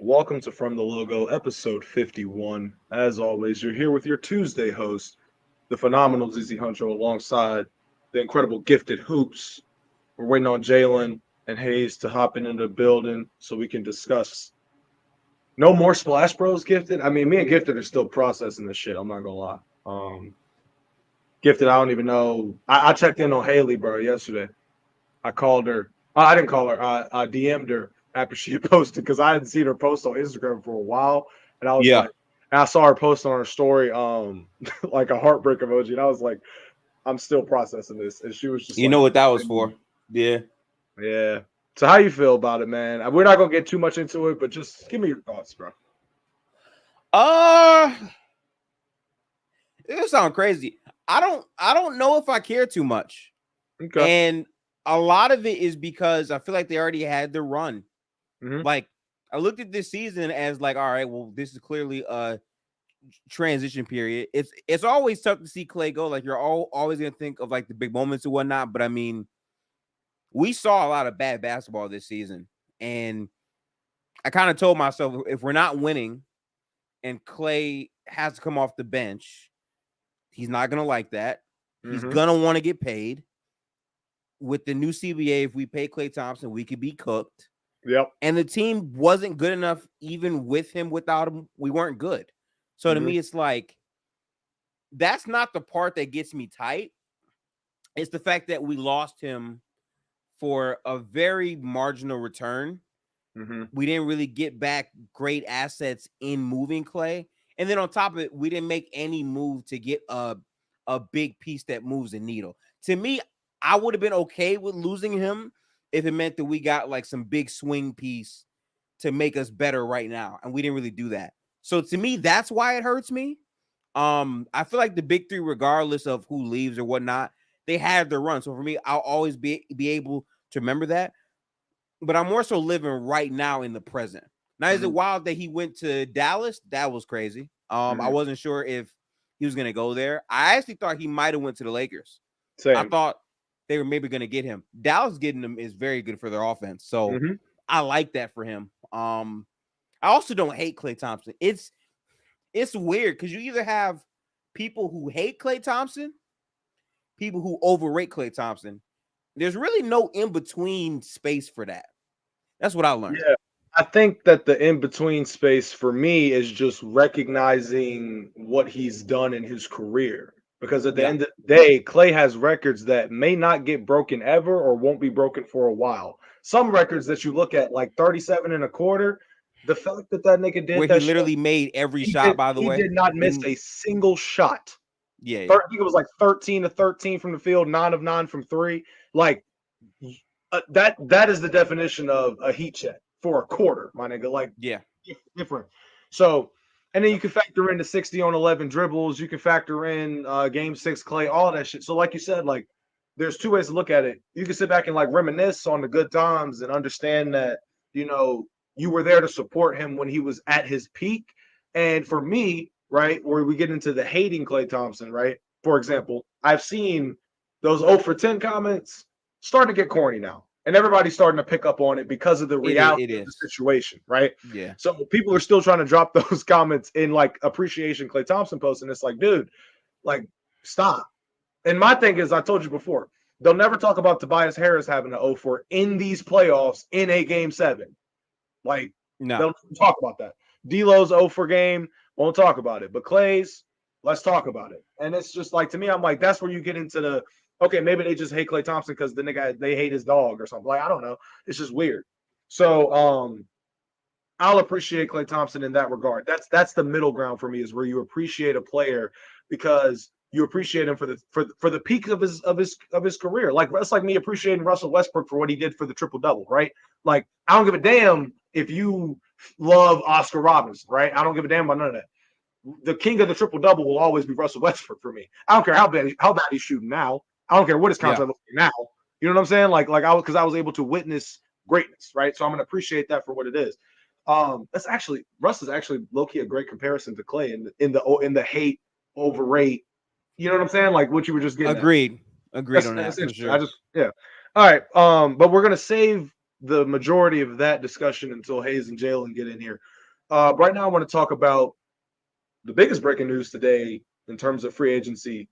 Welcome to From the Logo, episode 51. As always, you're here with your Tuesday host, the phenomenal Zizi Huncho, alongside the incredible Gifted Hoops. We're waiting on Jalen and Hayes to hop into the building so we can discuss. No more Splash Bros, Gifted. I mean, me and Gifted are still processing this shit. I'm not gonna lie. Gifted, I don't even know. I checked in on Haley, bro, yesterday. I called her. I didn't call her. I DM'd her after she had posted because I hadn't seen her post on Instagram for a while, and I was Yeah. like, and I saw her post on her story, like a heartbreak emoji, and I was like, I'm still processing this, and she was just You like, know what that was for. Yeah. yeah. So how you feel about it, man? We're not gonna get too much into it, but just give me your thoughts, bro. Uh it sounds crazy. I don't know if I care too much. Okay. And a lot of it is because I feel like they already had their run. Mm-hmm. Like I looked at this season as like, all right, well, this is clearly a transition period. It's always tough to see Clay go. Like you're always gonna think of like the big moments and whatnot. But I mean, we saw a lot of bad basketball this season. And I kind of told myself if we're not winning and Clay has to come off the bench, he's not going to like that. He's Mm-hmm. going to want to get paid. With the new CBA, if we pay Clay Thompson, we could be cooked. Yep. And the team wasn't good enough, even with him, without him. We weren't good. So to Mm-hmm. me, it's like, that's not the part that gets me tight. It's the fact that we lost him for a very marginal return. Mm-hmm. We didn't really get back great assets in moving Clay. And then on top of it, we didn't make any move to get a big piece that moves the needle. To me, I would have been okay with losing him if it meant that we got like some big swing piece to make us better right now. And we didn't really do that. So to me, that's why it hurts me. I feel like the big three, regardless of who leaves or whatnot, they had their run. So for me, I'll always be able to remember that. But I'm more so living right now in the present. Now, is it Mm-hmm. wild that he went to Dallas? That was crazy. I Mm-hmm. wasn't sure if he was gonna go there. I actually thought he might have went to the Lakers. I Same. thought they were maybe gonna get him. Dallas getting him is very good for their offense. So Mm-hmm. I like that for him. I also don't hate Klay Thompson. It's weird because you either have people who hate Klay Thompson, people who overrate Klay Thompson. There's really no in between space for that. That's what I learned. Yeah. I think that the in between space for me is just recognizing what he's done in his career. Because at the Yeah. end of the day, Clay has records that may not get broken ever or won't be broken for a while. Some records that you look at, like 37 and a quarter, the fact that that nigga did Where he that shit, literally made every he shot, did by the he way. did not miss In a single shot. yeah. He was like 13 to 13 from the field, 9 of 9 from three. Like that is the definition of a heat check for a quarter, my nigga. Like Yeah. different. So, and then you Yep. can factor in the 60 on 11 dribbles. You can factor in game six Clay, all that shit. So, like you said, like there's two ways to look at it. You can sit back and like reminisce on the good times and understand that you know you were there to support him when he was at his peak. And for me, right, where we get into the hating Clay Thompson, right? For example, I've seen those 0 for 10 comments starting to get corny now. And everybody's starting to pick up on it because of the reality It of the is. situation, right? Yeah. So people are still trying to drop those comments in like appreciation Clay Thompson post, and it's like, dude, like stop. And my thing is, I told you before, they'll never talk about Tobias Harris having an 0 for in these playoffs in a game seven. Like No. they'll talk about that. D'Lo's 0 for game, won't talk about it. But Clay's, let's talk about it. And it's just like to me, I'm like, that's where you get into the okay, maybe they just hate Clay Thompson because the nigga they hate his dog or something. Like I don't know. It's just weird. So I'll appreciate Clay Thompson in that regard. That's the middle ground for me is where you appreciate a player because you appreciate him for the peak of his career. Like that's like me appreciating Russell Westbrook for what he did for the triple double, right? Like I don't give a damn if you love Oscar Robertson, right? I don't give a damn about none of that. The king of the triple double will always be Russell Westbrook for me. I don't care how bad he's shooting now. I don't care what his Yeah. contract looks like now. You know what I'm saying? Like I was because I was able to witness greatness, right? So I'm gonna appreciate that for what it is. That's actually Russ is actually low key a great comparison to Clay in the hate overrate. You know what I'm saying? Like what you were just getting at. Agreed. Agreed on That's that for interesting. I sure. just yeah. All right. But we're gonna save the majority of that discussion until Hayes and Jalen get in here. Right now, I want to talk about the biggest breaking news today in terms of free agency.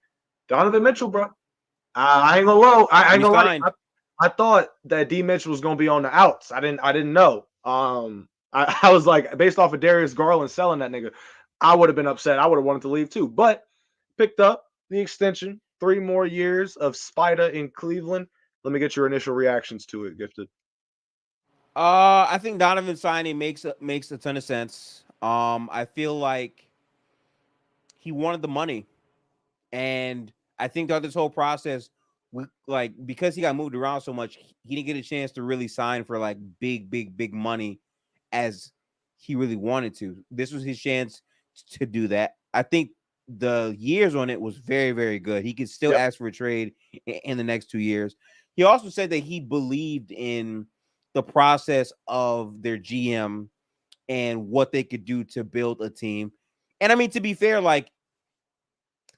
Donovan Mitchell, bro. I ain't gonna lie. I ain't He's gonna lie. signed. I thought that D Mitchell was gonna be on the outs. I didn't know. I was like, based off of Darius Garland selling that nigga, I would have been upset. I would have wanted to leave too. But picked up the extension, 3 more years of Spida in Cleveland. Let me get your initial reactions to it, Gifted. I think Donovan signing makes a ton of sense. I feel like he wanted the money, and I think throughout this whole process, because he got moved around so much, he didn't get a chance to really sign for like big money as he really wanted to. This was his chance to do that. I think the years on it was very, very good. He could still ask for a trade in the next 2 years. He also said that he believed in the process of their GM and what they could do to build a team. And I mean, to be fair, like,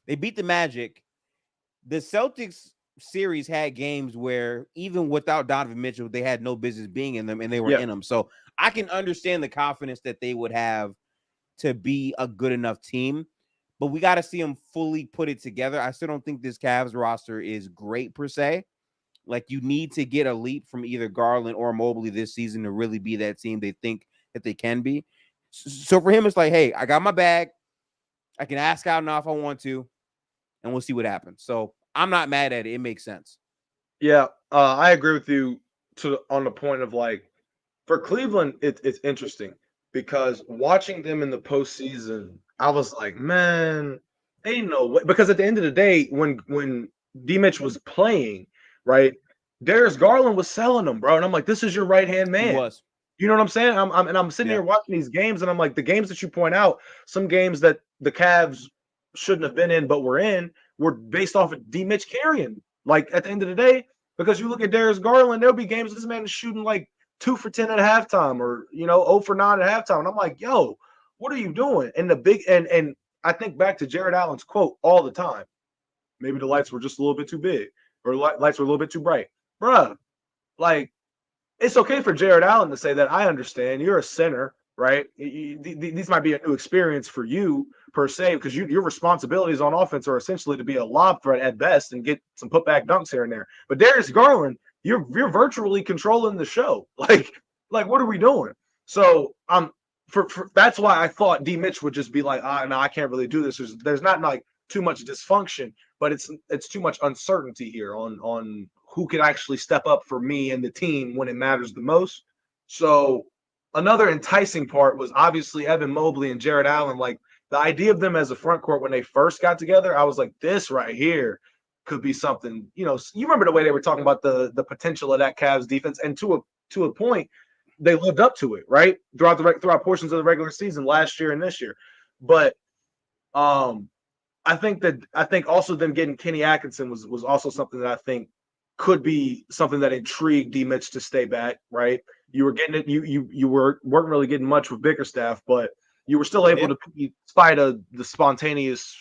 they beat the Magic. The Celtics series had games where even without Donovan Mitchell, they had no business being in them, and they were in them. So I can understand the confidence that they would have to be a good enough team, but we got to see them fully put it together. I still don't think this Cavs roster is great per se. Like, you need to get a leap from either Garland or Mobley this season to really be that team they think that they can be. So for him, it's like, hey, I got my bag. I can ask out now if I want to, and we'll see what happens. So I'm not mad at it. It makes sense. Yeah, I agree with you on the point of, like, for Cleveland, it's interesting because watching them in the postseason, I was like, man, ain't no way. Because at the end of the day, when D Mitch was playing, right, Darius Garland was selling them, bro, and I'm like, this is your right hand man. He was. You know what I'm saying? I'm sitting here watching these games, and I'm like, the games that you point out, some games that the Cavs shouldn't have been in, but were in, were based off of D Mitch carrying. Like, at the end of the day, because you look at Darius Garland, there'll be games this man is shooting like 2 for 10 at halftime, or 0 for 9 at halftime. And I'm like, yo, what are you doing? And and I think back to Jared Allen's quote all the time. Maybe the lights were just a little bit too big, or lights were a little bit too bright. Bruh, like, it's okay for Jared Allen to say that. I understand you're a center, right? These might be a new experience for you per se, because your responsibilities on offense are essentially to be a lob threat at best and get some putback dunks here and there. But Darius Garland, you're virtually controlling the show. Like what are we doing? So for that's why I thought D Mitch would just be like, no, I can't really do this. There's not like too much dysfunction, but it's too much uncertainty here on who can actually step up for me and the team when it matters the most. So another enticing part was obviously Evan Mobley and Jared Allen. Like, the idea of them as a front court when they first got together, I was like, this right here could be something. You remember the way they were talking about the potential of that Cavs defense, and to a point, they lived up to it, right? Throughout portions of the regular season last year and this year. But I think also them getting Kenny Atkinson was also something that I think could be something that intrigued D Mitch to stay back, right? You were getting it, you weren't really getting much with Bickerstaff, but you were still able to be spite of the spontaneous,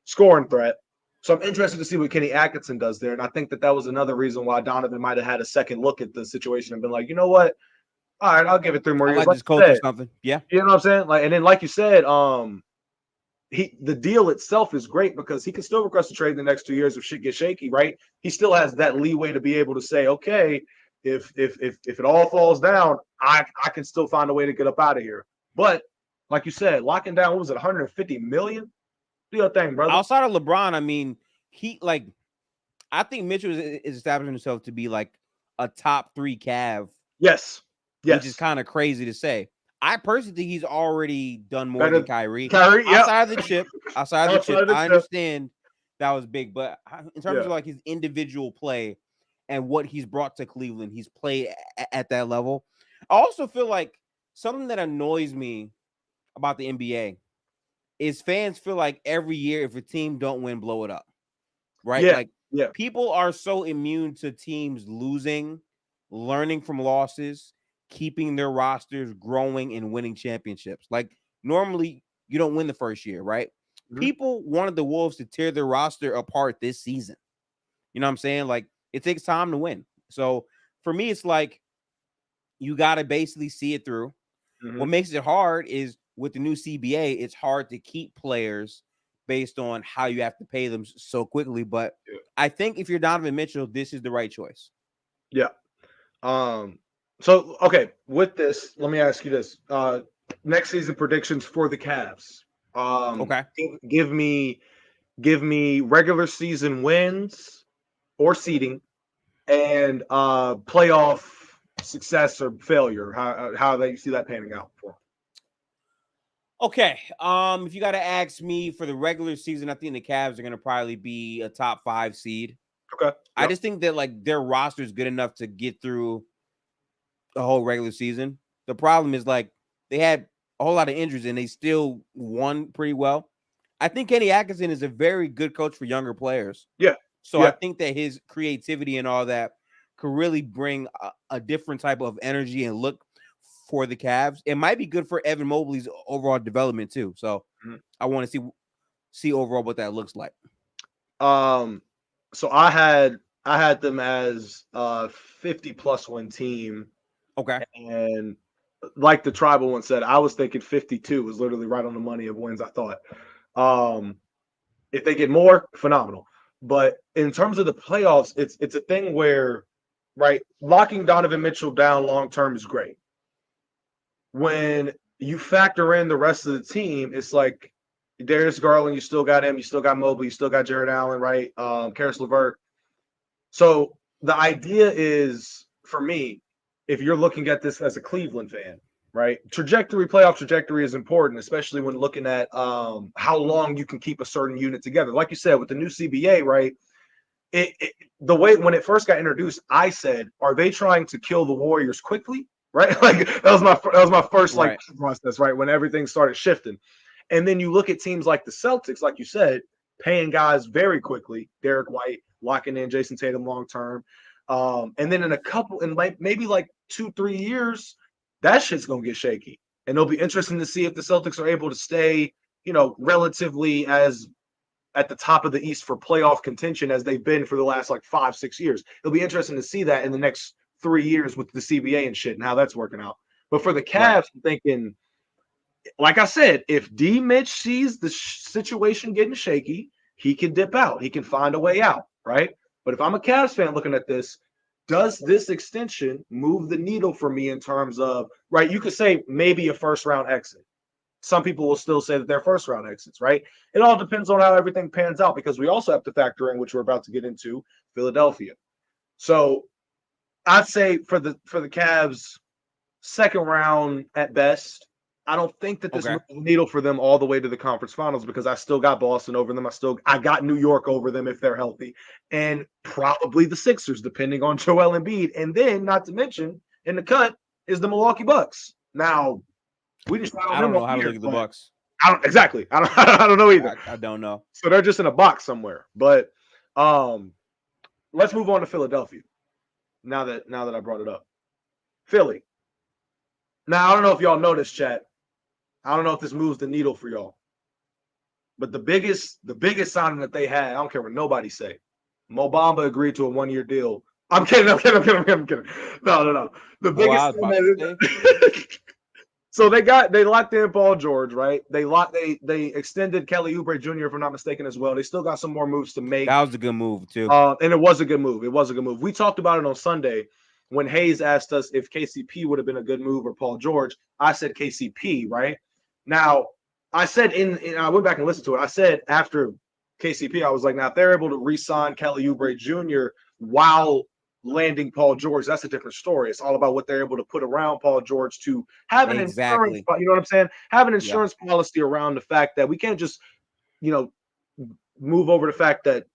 scoring threat. So I'm interested to see what Kenny Atkinson does there. And I think that was another reason why Donovan might have had a second look at the situation and been like, you know what? All right, I'll give it 3 more years. Like this coach or something. Yeah. You know what I'm saying? Like, and then like you said, the deal itself is great because he can still request a trade in the next 2 years if shit gets shaky, right? He still has that leeway to be able to say, okay, if it all falls down, I can still find a way to get up out of here. But like you said, locking down, what was it, 150 million? Do your thing, brother. Outside of LeBron, I mean, I think Mitchell is establishing himself to be like a top 3 Cav. Yes. Which is kind of crazy to say. I personally think he's already done more than Kyrie. Yeah. Outside of the chip, I understand that was big, but in terms of like his individual play and what he's brought to Cleveland, he's played at that level. I also feel like something that annoys me about the NBA is fans feel like every year if a team don't win, blow it up, right? People are so immune to teams losing, learning from losses, keeping their rosters growing and winning championships. Like, normally you don't win the first year, right? Mm-hmm. People wanted the Wolves to tear their roster apart this season. You know what I'm saying? Like, it takes time to win. So for me, it's like, you got to basically see it through. Mhm. What makes it hard is with the new CBA, it's hard to keep players based on how you have to pay them so quickly. But Yeah. I think if you're Donovan Mitchell, this is the right choice. Yeah. So okay, with this, let me ask you this. Next season predictions for the Cavs. Okay. Give me regular season wins or seeding and playoff success or failure. How they see that panning out for 'em. Okay. If you got to ask me for the regular season, I think the Cavs are going to probably be a top 5 seed. Okay. I Yep. just think that like their roster is good enough to get through the whole regular season. The problem is like they had a whole lot of injuries and they still won pretty well. I think Kenny Atkinson is a very good coach for younger players. Yeah. So I Yeah. think that his creativity and all that could really bring a different type of energy and look for the Cavs. It might be good for Evan Mobley's overall development too. So Mhm. I want to see overall what that looks like. So I had them as a 50+ win team, Okay. and like the tribal one said, I was thinking 52 was literally right on the money of wins. I thought. Um, if they get more, phenomenal. But in terms of the playoffs, it's a thing where, right, locking Donovan Mitchell down long term is great. When you factor in the rest of the team, it's like Darius Garland, you still got him, you still got Mobley, you still got Jared Allen, right? Karis LeVert. So the idea is for me, if you're looking at this as a Cleveland fan, right? Playoff trajectory is important, especially when looking at how long you can keep a certain unit together. Like you said, with the new CBA, right? The way when it first got introduced, I said, are they trying to kill the Warriors quickly? Right? Like that was my first like Right. process, right? When everything started shifting. And then you look at teams like the Celtics, like you said, paying guys very quickly. Derek White locking in Jason Tatum long term. And then in maybe like 2-3 years, that shit's gonna get shaky. And it'll be interesting to see if the Celtics are able to stay, relatively as at the top of the East for playoff contention as they've been for the last like 5-6 years. It'll be interesting to see that in the next 3 years with the CBA and shit and how that's working out. But for the Right. Cavs, I'm thinking, like I said, if D Mitch sees the situation getting shaky, he can dip out. He can find a way out, right? But if I'm a Cavs fan looking at this, does this extension move the needle for me in terms of, right? You could say maybe a first round exit. Some people will still say that they're first round exits, right? It all depends on how everything pans out because we also have to factor in, which we're about to get into, Philadelphia. So I'd say for the Cavs, second round at best. I don't think that this Okay. moves the needle for them all the way to the conference finals because I still got Boston over them. I got New York over them if they're healthy, and probably the Sixers, depending on Joel Embiid. And then, not to mention, in the cut is the Milwaukee Bucks. Now, we just got on I them don't know all how to year, look at the but Bucks. I don't exactly. I don't. I don't know either. I don't know. So they're just in a box somewhere. But let's move on to Philadelphia. Now that I brought it up, Philly. Now I don't know if y'all noticed, chat. I don't know if this moves the needle for y'all. But the biggest signing that they had, I don't care what nobody say. Mo Bamba agreed to a 1-year deal. I'm kidding. I'm kidding. No. The Oh, I biggest was thing about to say. that so they locked in Paul George, right? They extended Kelly Oubre Jr. if I'm not mistaken as well. They still got some more moves to make. That was a good move too. And it was a good move. It was a good move. We talked about it on Sunday when Hayes asked us if KCP would have been a good move or Paul George. I said KCP, right? Now, I said I went back and listened to it. I said after KCP, I was like, now if they're able to re-sign Kelly Oubre Jr. while landing Paul George, that's a different story. It's all about what they're able to put around Paul George to have an insurance, Exactly. you know what I'm saying? Have an Yeah. insurance policy around the fact that we can't just, move over the fact that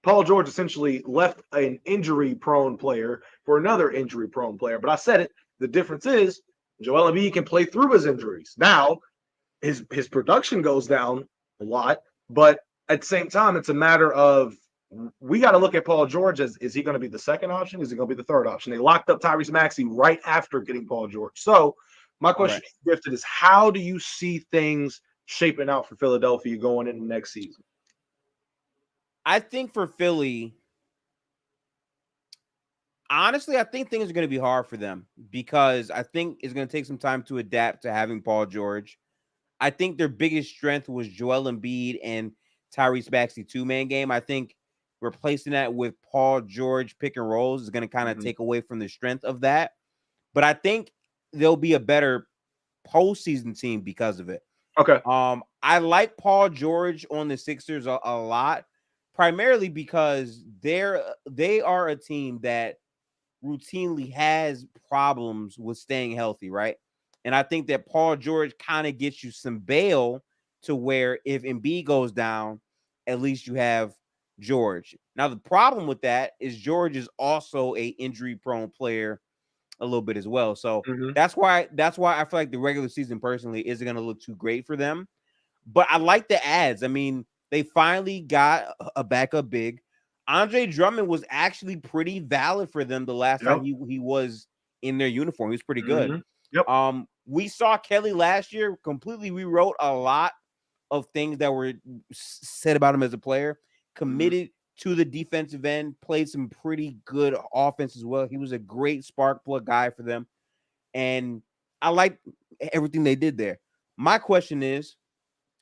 Paul George essentially left an injury-prone player for another injury-prone player. But I said it. The difference is Joel Embiid can play through his injuries. Now, his production goes down a lot, but at the same time, it's a matter of we got to look at Paul George as is he going to be the second option? Is he going to be the third option? They locked up Tyrese Maxey right after getting Paul George. So my question Right. to Griffin is how do you see things shaping out for Philadelphia going into next season? I think for Philly, Honestly, I think things are going to be hard for them because I think it's going to take some time to adapt to having Paul George. I think their biggest strength was Joel Embiid and Tyrese Maxey two-man game. I think replacing that with Paul George pick and rolls is going to kind of take away from the strength of that. But I think they'll be a better postseason team because of it. Okay. I like Paul George on the Sixers a lot, primarily because they are a team that routinely has problems with staying healthy, right? And I think that Paul George kind of gets you some bail to where if Embiid goes down, at least you have George. Now, the problem with that is George is also a injury-prone player a little bit as well. So that's why I feel like the regular season personally isn't going to look too great for them. But I like the ads. I mean, they finally got a backup big. Andre Drummond was actually pretty valid for them the last time he was in their uniform. He was pretty good. We saw Kelly last year completely rewrote a lot of things that were said about him as a player. Committed to the defensive end, played some pretty good offense as well. He was a great spark plug guy for them. And I like everything they did there. My question is,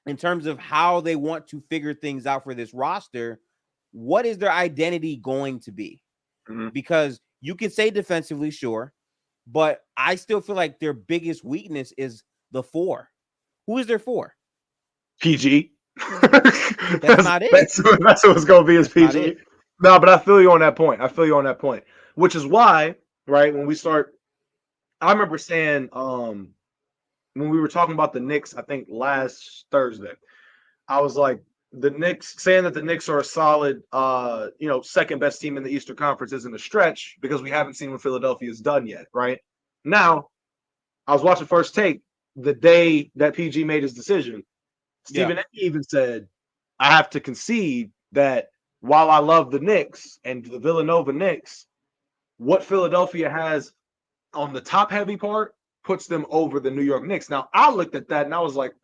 in terms of how they want to figure things out for this roster, what is their identity going to be? Because you can say defensively, sure, but I still feel like their biggest weakness is the four. Who is their four? PG. That's not it. That's what it's going to be is PG. No, but I feel you on that point. Which is why, right, when we start, I remember saying, when we were talking about the Knicks, I think last Thursday, I was like, the Knicks, saying that the Knicks are a solid, second best team in the Eastern Conference isn't a stretch because we haven't seen what Philadelphia's done yet, right? Now, I was watching First Take the day that PG made his decision. Stephen A. even said, I have to concede that while I love the Knicks and the Villanova Knicks, what Philadelphia has on the top heavy part puts them over the New York Knicks. Now, I looked at that and I was like,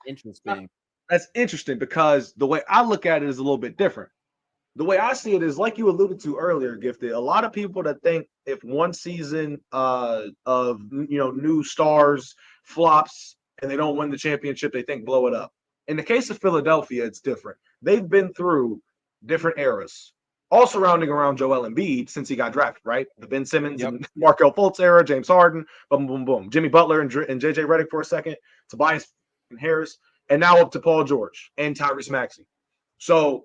interesting. That's interesting because the way I look at it is a little bit different. The way I see it is like you alluded to earlier, Gifted. A lot of people that think if one season of new stars flops and they don't win the championship, they think blow it up. In the case of Philadelphia, it's different. They've been through different eras, all surrounding around Joel Embiid since he got drafted, right? The Ben Simmons and Markelle Fultz era, James Harden, boom, boom, boom. Jimmy Butler and JJ Redick for a second, Tobias Harris, and now up to Paul George and Tyrese Maxey. So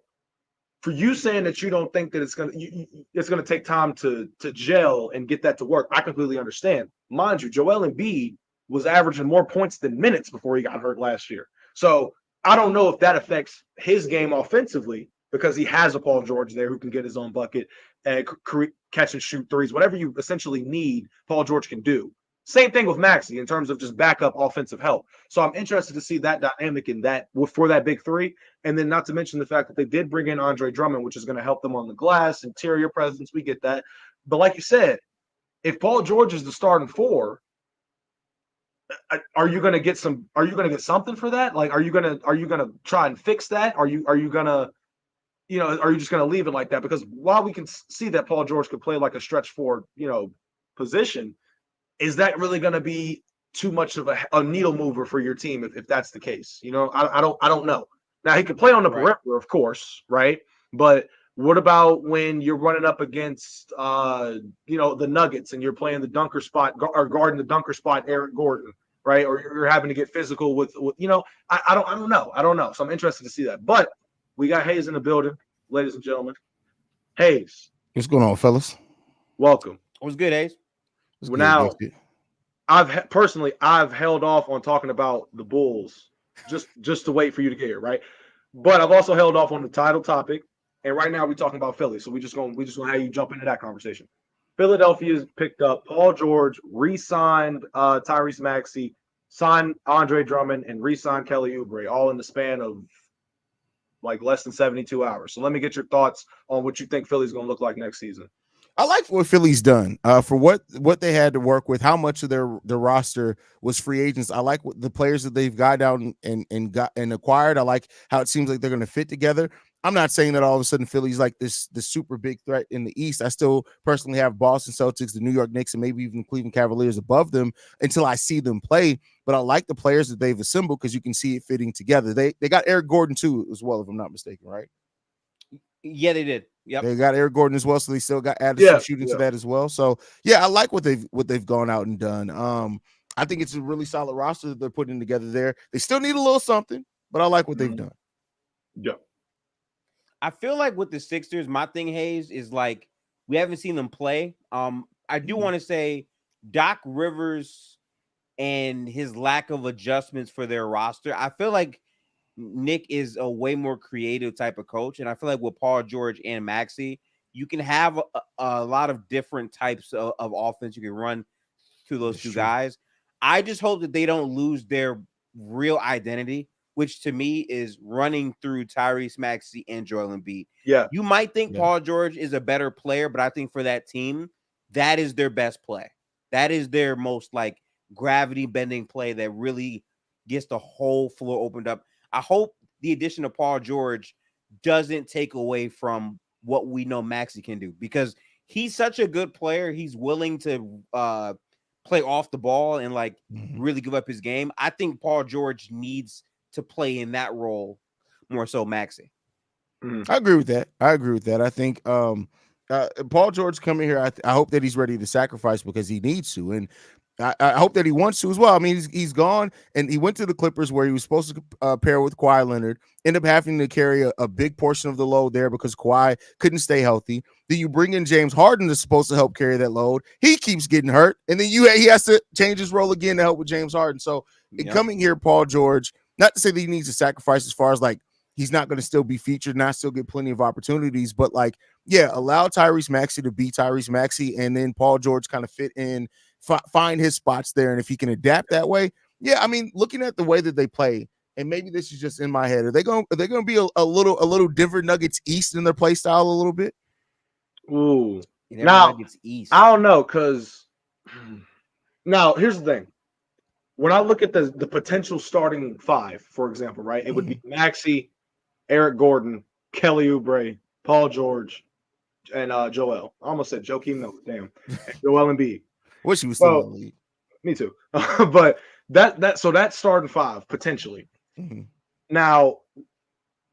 for you saying that you don't think that it's gonna take time to gel and get that to work, I completely understand. Mind you, Joel Embiid was averaging more points than minutes before he got hurt last year. So I don't know if that affects his game offensively because he has a Paul George there who can get his own bucket and catch and shoot threes. Whatever you essentially need, Paul George can do. Same thing with Maxey in terms of just backup offensive help. So I'm interested to see that dynamic in that for that big three. And then not to mention the fact that they did bring in Andre Drummond, which is going to help them on the glass, interior presence. We get that. But like you said, if Paul George is the starting four, are you going to get something for that? Like, are you going to try and fix that? Are you going to, are you just going to leave it like that? Because while we can see that Paul George could play like a stretch forward, position, is that really going to be too much of a needle mover for your team if that's the case? I don't know. Now he could play on the perimeter, of course, right? But what about when you're running up against the Nuggets and you're playing the dunker spot or guarding the dunker spot, Eric Gordon, right? Or you're having to get physical with I don't know. So I'm interested to see that. But we got Hayes in the building, ladies and gentlemen. Hayes, what's going on, fellas? Welcome. What's good, Hayes? Now, I've held off on talking about the Bulls just to wait for you to get here, right? But I've also held off on the title topic, and right now we're talking about Philly, so we just gonna have you jump into that conversation. Philadelphia's picked up Paul George, re-signed Tyrese Maxey, signed Andre Drummond, and re-signed Kelly Oubre, all in the span of like less than 72 hours. So let me get your thoughts on what you think Philly's gonna look like next season. I like what Philly's done for what they had to work with. How much of their roster was free agents. I like what the players that they've got down and acquired. I like how it seems like they're going to fit together. I'm not saying that all of a sudden Philly's like the super big threat in the East. I still personally have Boston Celtics, the New York Knicks, and maybe even Cleveland Cavaliers above them until I see them play. But I like the players that they've assembled because you can see it fitting together. They got Eric Gordon too as well, if I'm not mistaken, right? Yeah, they did. Yep. They got Eric Gordon as well, so they still got added some shooting to that as well. So yeah, I like what they've gone out and done. I think it's a really solid roster that they're putting together there. They still need a little something, but I like what they've done. Yeah. I feel like with the Sixers, my thing, Hayes, is like we haven't seen them play. I do want to say Doc Rivers and his lack of adjustments for their roster. I feel like Nick is a way more creative type of coach, and I feel like with Paul George and Maxey, you can have a lot of different types of offense you can run through those two guys. I just hope that they don't lose their real identity, which to me is running through Tyrese Maxey and Joel Embiid. Yeah. You might think Paul George is a better player, but I think for that team, that is their best play. That is their most like gravity bending play that really gets the whole floor opened up. I hope the addition of Paul George doesn't take away from what we know Maxey can do, because he's such a good player. He's willing to play off the ball and like really give up his game. I think Paul George needs to play in that role more so Maxey. I agree with that. I think Paul George coming here, I hope that he's ready to sacrifice because he needs to, and I hope that he wants to as well. I mean, he's gone, and he went to the Clippers where he was supposed to pair with Kawhi Leonard, ended up having to carry a big portion of the load there because Kawhi couldn't stay healthy. Then you bring in James Harden that's supposed to help carry that load. He keeps getting hurt, and then he has to change his role again to help with James Harden. So coming here, Paul George, not to say that he needs to sacrifice as far as like he's not going to still be featured, not still get plenty of opportunities, but like, allow Tyrese Maxey to be Tyrese Maxey, and then Paul George kind of fit in, find his spots there. And if he can adapt that way, I mean, looking at the way that they play, and maybe this is just in my head, are they going to be a little Denver Nuggets East in their play style a little bit? Ooh. Now, East. I don't know, because now here's the thing. When I look at the potential starting five, for example, right, it would be Maxey, Eric Gordon, Kelly Oubre, Paul George, and Joel. I almost said Joakim Noah. Damn. Joel Embiid. Wish he was still in the league. Me too. But so that's starting five, potentially. Now,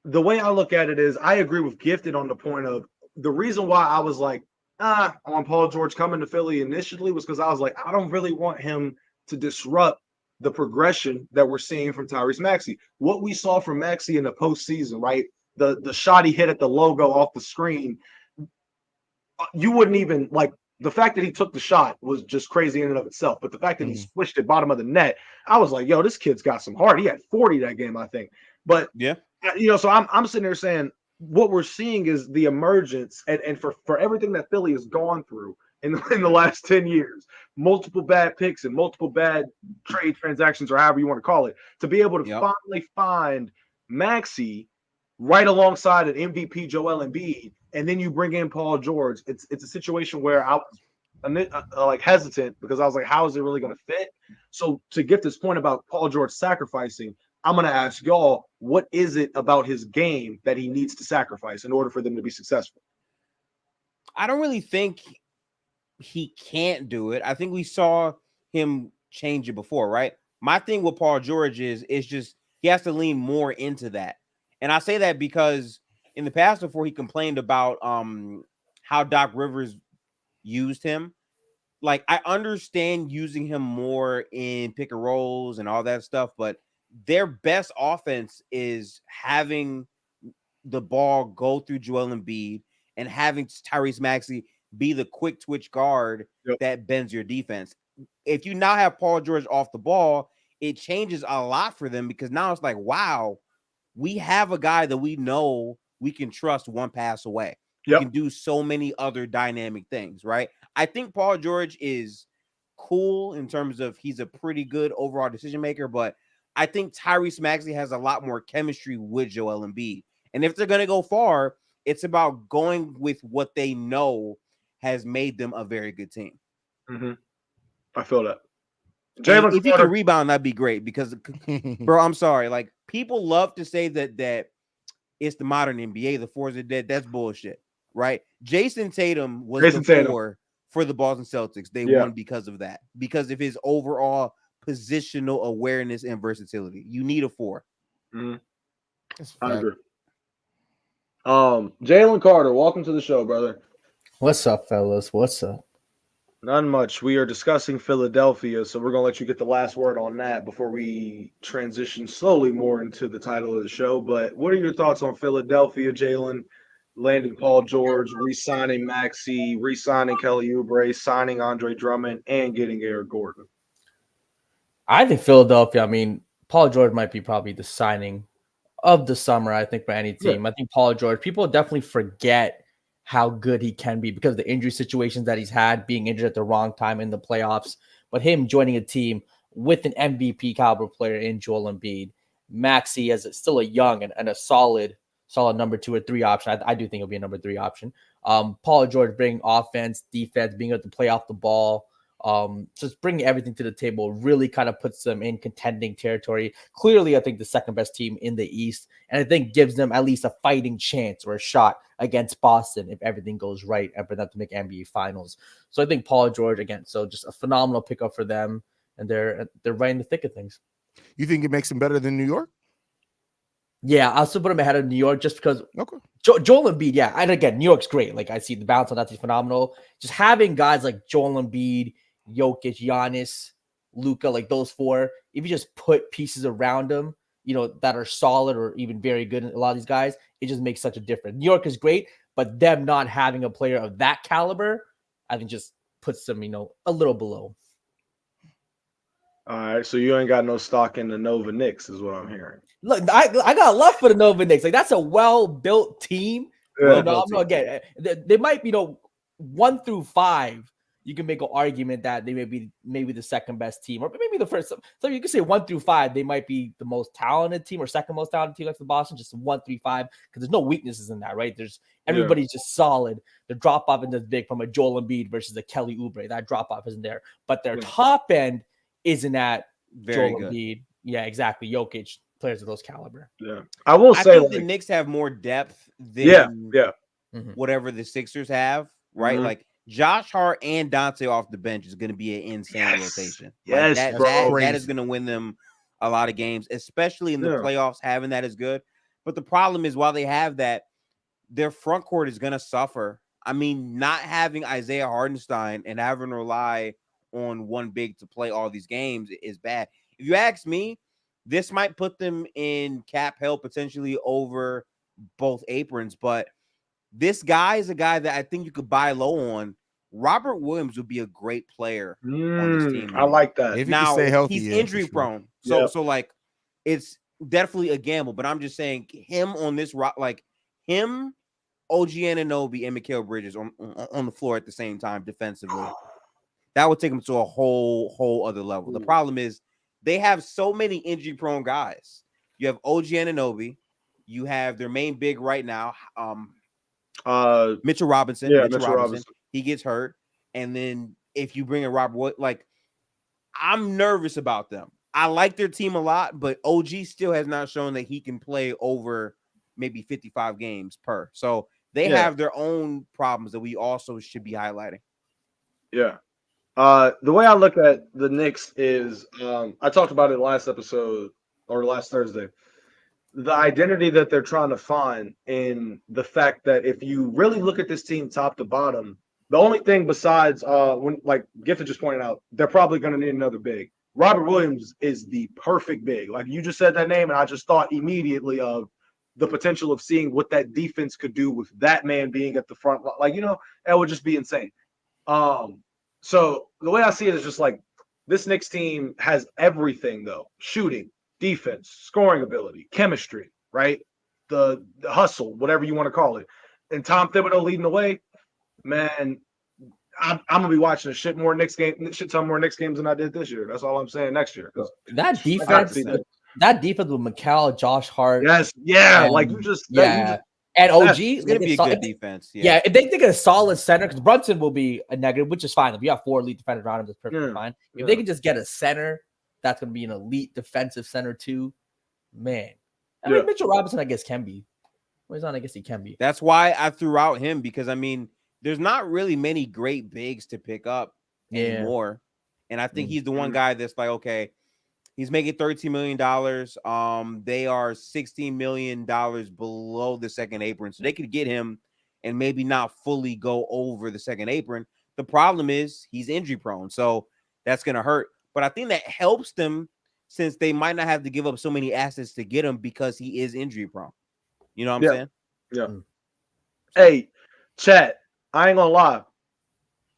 the way I look at it is I agree with Gifted on the point of the reason why I was like, on Paul George coming to Philly initially was because I was like, I don't really want him to disrupt the progression that we're seeing from Tyrese Maxey. What we saw from Maxey in the postseason, right? The shot he hit at the logo off the screen, you wouldn't even like the fact that he took the shot was just crazy in and of itself. But the fact that he swished it bottom of the net, I was like, yo, this kid's got some heart. He had 40 that game, I think. But so I'm sitting there saying what we're seeing is the emergence and for everything that Philly has gone through in the last 10 years, multiple bad picks and multiple bad trade transactions, or however you want to call it, to be able to finally find Maxey right alongside an MVP Joel Embiid, and then you bring in Paul George. It's a situation where I was like hesitant because I was like, how is it really going to fit? So to get this point about Paul George sacrificing, I'm going to ask y'all, what is it about his game that he needs to sacrifice in order for them to be successful? I don't really think he can't do it. I think we saw him change it before, right? My thing with Paul George is just he has to lean more into that. And I say that because in the past, before he complained about how Doc Rivers used him, like I understand using him more in pick and rolls and all that stuff, but their best offense is having the ball go through Joel Embiid and having Tyrese Maxey be the quick twitch guard that bends your defense. If you now have Paul George off the ball, it changes a lot for them because now it's like, wow, we have a guy that we know we can trust one pass away. He can do so many other dynamic things, right? I think Paul George is cool in terms of he's a pretty good overall decision maker, but I think Tyrese Maxey has a lot more chemistry with Joel Embiid. And if they're going to go far, it's about going with what they know has made them a very good team. I feel that. If he can rebound, that'd be great because, bro, I'm sorry. Like, people love to say that it's the modern NBA. The fours are dead. That's bullshit, right? Jason Tatum was Jason the Tatum. four for the Boston Celtics. They Yeah. won because of that, because of his overall positional awareness and versatility. You need a four. Mhm. That's a I fact. agree. Jalen Carter, welcome to the show, brother. What's up, fellas? What's up? None much. We are discussing Philadelphia, so we're gonna let you get the last word on that before we transition slowly more into the title of the show. But what are your thoughts on Philadelphia, Jalen? Landing Paul George, re-signing Maxey, re-signing Kelly Oubre, signing Andre Drummond, and getting Eric Gordon. I think Philadelphia, I mean, Paul George might be probably the signing of the summer, I think, for any team. I think Paul George, people definitely forget how good he can be because of the injury situations that he's had, being injured at the wrong time in the playoffs. But him joining a team with an MVP caliber player in Joel Embiid, Maxey as still a young and a solid number 2 or 3 option. I do think it'll be a number 3 option. Paul George bringing offense, defense, being able to play off the ball, just bringing everything to the table really kind of puts them in contending territory. Clearly, I think the second best team in the East, and I think gives them at least a fighting chance or a shot against Boston if everything goes right and for them to make NBA Finals. So I think Paul George again, so just a phenomenal pickup for them, and they're right in the thick of things. You think it makes them better than New York? Yeah, I'll still put them ahead of New York just because Okay. Joel Embiid, yeah. And again, New York's great. Like, I see the balance on that's phenomenal. Just having guys like Joel Embiid, Jokic, Giannis, Luka, like those four, if you just put pieces around them, that are solid or even very good in a lot of these guys, it just makes such a difference. New York is great, but them not having a player of that caliber, I think just puts them, a little below. All right, so you ain't got no stock in the Nova Knicks, is what I'm hearing. Look, I got love for the Nova Knicks. Like, that's a well-built team. Yeah. Again, they might be, 1 through 5. You can make an argument that they may be maybe the second best team, or maybe the first. So you can say 1 through 5, they might be the most talented team or second most talented team, like the Boston, just 1 through 5, because there's no weaknesses in that, right? Everybody's just solid. The drop off isn't big from a Joel Embiid versus a Kelly Oubre. That drop off isn't there, but their top end isn't at Very Joel good. Embiid. Yeah, exactly. Jokic, players of those caliber. Yeah, I will say, think the Knicks have more depth than whatever the Sixers have, right? Mhm. Like Josh Hart and Dante off the bench is going to be an insane rotation. Yes, like that is going to win them a lot of games, especially in the playoffs. Having that is good, but the problem is while they have that, their front court is going to suffer. I mean, not having Isaiah Hardenstein and having to rely on one big to play all these games is bad. If you ask me, this might put them in cap hell potentially over both aprons, but this guy is a guy that I think you could buy low on. Robert Williams would be a great player on this team. I like that. If he Now, can stay healthy, he's yeah, injury for sure. prone. So like it's definitely a gamble, but I'm just saying him on this rock, like him, OG Anunoby, and Mikal Bridges on the floor at the same time defensively. That would take them to a whole other level. The problem is they have so many injury prone guys. You have OG Anunoby, you have their main big right now, Mitchell Robinson. Yeah, Mitchell Robinson. He gets hurt, and then if you bring in Robert Wood, like I'm nervous about them. I like their team a lot, but OG still has not shown that he can play over maybe 55 games per. So they have their own problems that we also should be highlighting. Yeah. The way I look at the Knicks is, I talked about it last episode or last Thursday. The identity that they're trying to find in the fact that if you really look at this team top to bottom, the only thing besides when like Giffen just pointed out, they're probably going to need another big. Robert Williams is the perfect big. Like you just said that name, and I just thought immediately of the potential of seeing what that defense could do with that man being at the front. Like, that would just be insane. So the way I see it is just like this Knicks team has everything though: shooting, defense, scoring ability, chemistry, right? The hustle, whatever you want to call it. And Tom Thibodeau leading the way, man. I'm gonna be watching a shit ton more Knicks games than I did this year. That's all I'm saying. Next year, that defense with Mikal, Josh Hart, and OG, it's gonna be a good defense. Yeah, if they get a solid center, because Brunson will be a negative, which is fine. If you have 4 elite defenders around him, that's perfectly fine. If they can just get a center, that's gonna be an elite defensive center too. Man, I mean Mitchell Robinson, I guess, can be. Well, he's not. I guess he can be. That's why I threw out him because I mean, there's not really many great bigs to pick up anymore, and I think he's the one guy that's like, okay, he's making $13 million. They are $16 million below the second apron, so they could get him and maybe not fully go over the second apron. The problem is he's injury prone, so that's gonna hurt. But I think that helps them since they might not have to give up so many assets to get him because he is injury prone. You know what I'm saying? Yeah. Hey, chat. I ain't gonna lie.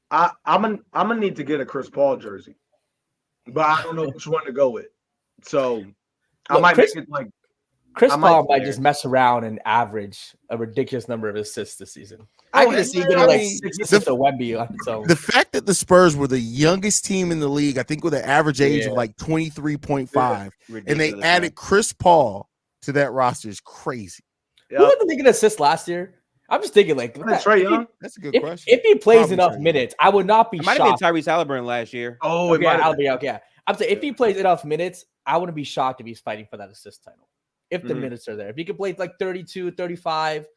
I'm gonna need to get a Chris Paul jersey, but I don't know which one to go with. So I might make it like Chris Paul might just mess around and average a ridiculous number of assists this season. I can see getting like 6 assists to Wemby. So the fact that the Spurs were the youngest team in the league, I think with an average age of like 23.5, and they added Chris Paul to that roster is crazy. Who was the league in assists last year? I'm just thinking like Trae Young. That's a good question. If he plays enough minutes, I would not be shocked. Might have been Tyrese Halliburton last year. Oh, it might have been. Okay. I'm saying if he plays enough minutes, I wouldn't be shocked if he's fighting for that assist title. If the minutes are there. If he could play like 32, 35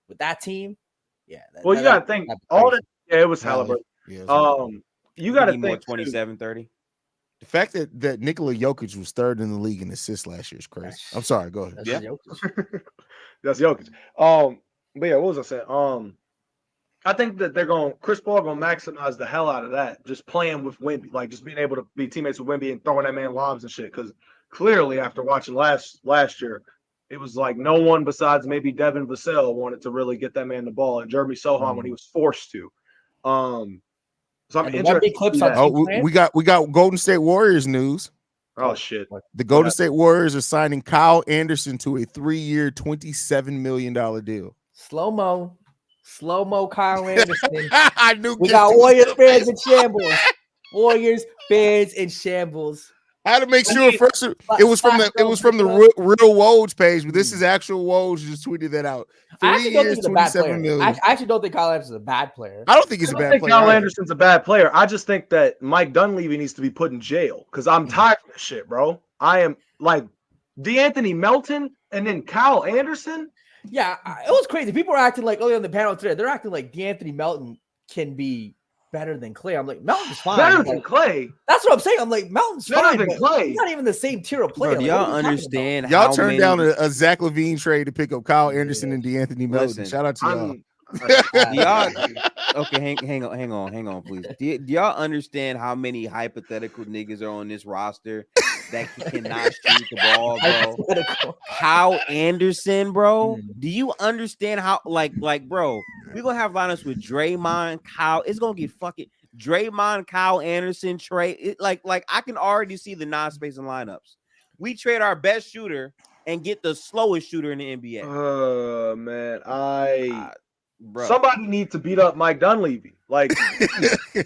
with that team, yeah. Well, you got to think all the it was Halliburton. Yeah, you got to think 27, 30. the fact that Nikola Jokic was third in the league in assists last year is crazy. I'm sorry, go ahead. That's Jokic. But yeah, what was I saying? I think that Chris Paul gonna maximize the hell out of that, just playing with Wemby, like just being able to be teammates with Wemby and throwing that man lobs and shit. Because clearly, after watching last year, it was like no one besides maybe Devin Vassell wanted to really get that man the ball, and Jeremy Sohan when he was forced to. So I'm interested. Clips on we got Golden State Warriors news. Oh shit! The Golden State Warriors are signing Kyle Anderson to a 3-year, $27 million deal. Slow mo, Kyle Anderson. I knew we got Warriors fans in shambles. Warriors fans in shambles. I had to make sure first it was from the real Woj page, but this is actual Woj just tweeted that out. 3 years, $27 million. I actually don't think Kyle Anderson's a bad player. I don't think he's a bad player. Kyle Anderson's a bad player. I just think that Mike Dunleavy needs to be put in jail because I'm tired of this shit, bro. I am like DeAnthony Melton and then Kyle Anderson. Yeah, it was crazy. People were acting like on the panel today. They're acting like DeAnthony Melton can be better than Clay. I'm like, Melton's fine. Better than Clay. That's what I'm saying. I'm like, Melton's better fine. Than Clay. He's not even the same tier of player. Bro, do y'all understand? Y'all turned down a Zach LaVine trade to pick up Kyle Anderson and DeAnthony Melton. Listen, shout out to y'all. Okay, hang on, please. Do y'all understand how many hypothetical niggas are on this roster that cannot shoot the ball, bro? Kyle Anderson, bro. Do you understand how, like, bro? We're gonna have lineups with Draymond, Kyle. It's gonna get fucking Draymond, Kyle Anderson, Trey. Like I can already see the non-spacing lineups. We trade our best shooter and get the slowest shooter in the NBA. Oh man, somebody needs to beat up Mike Dunleavy. Like, yeah,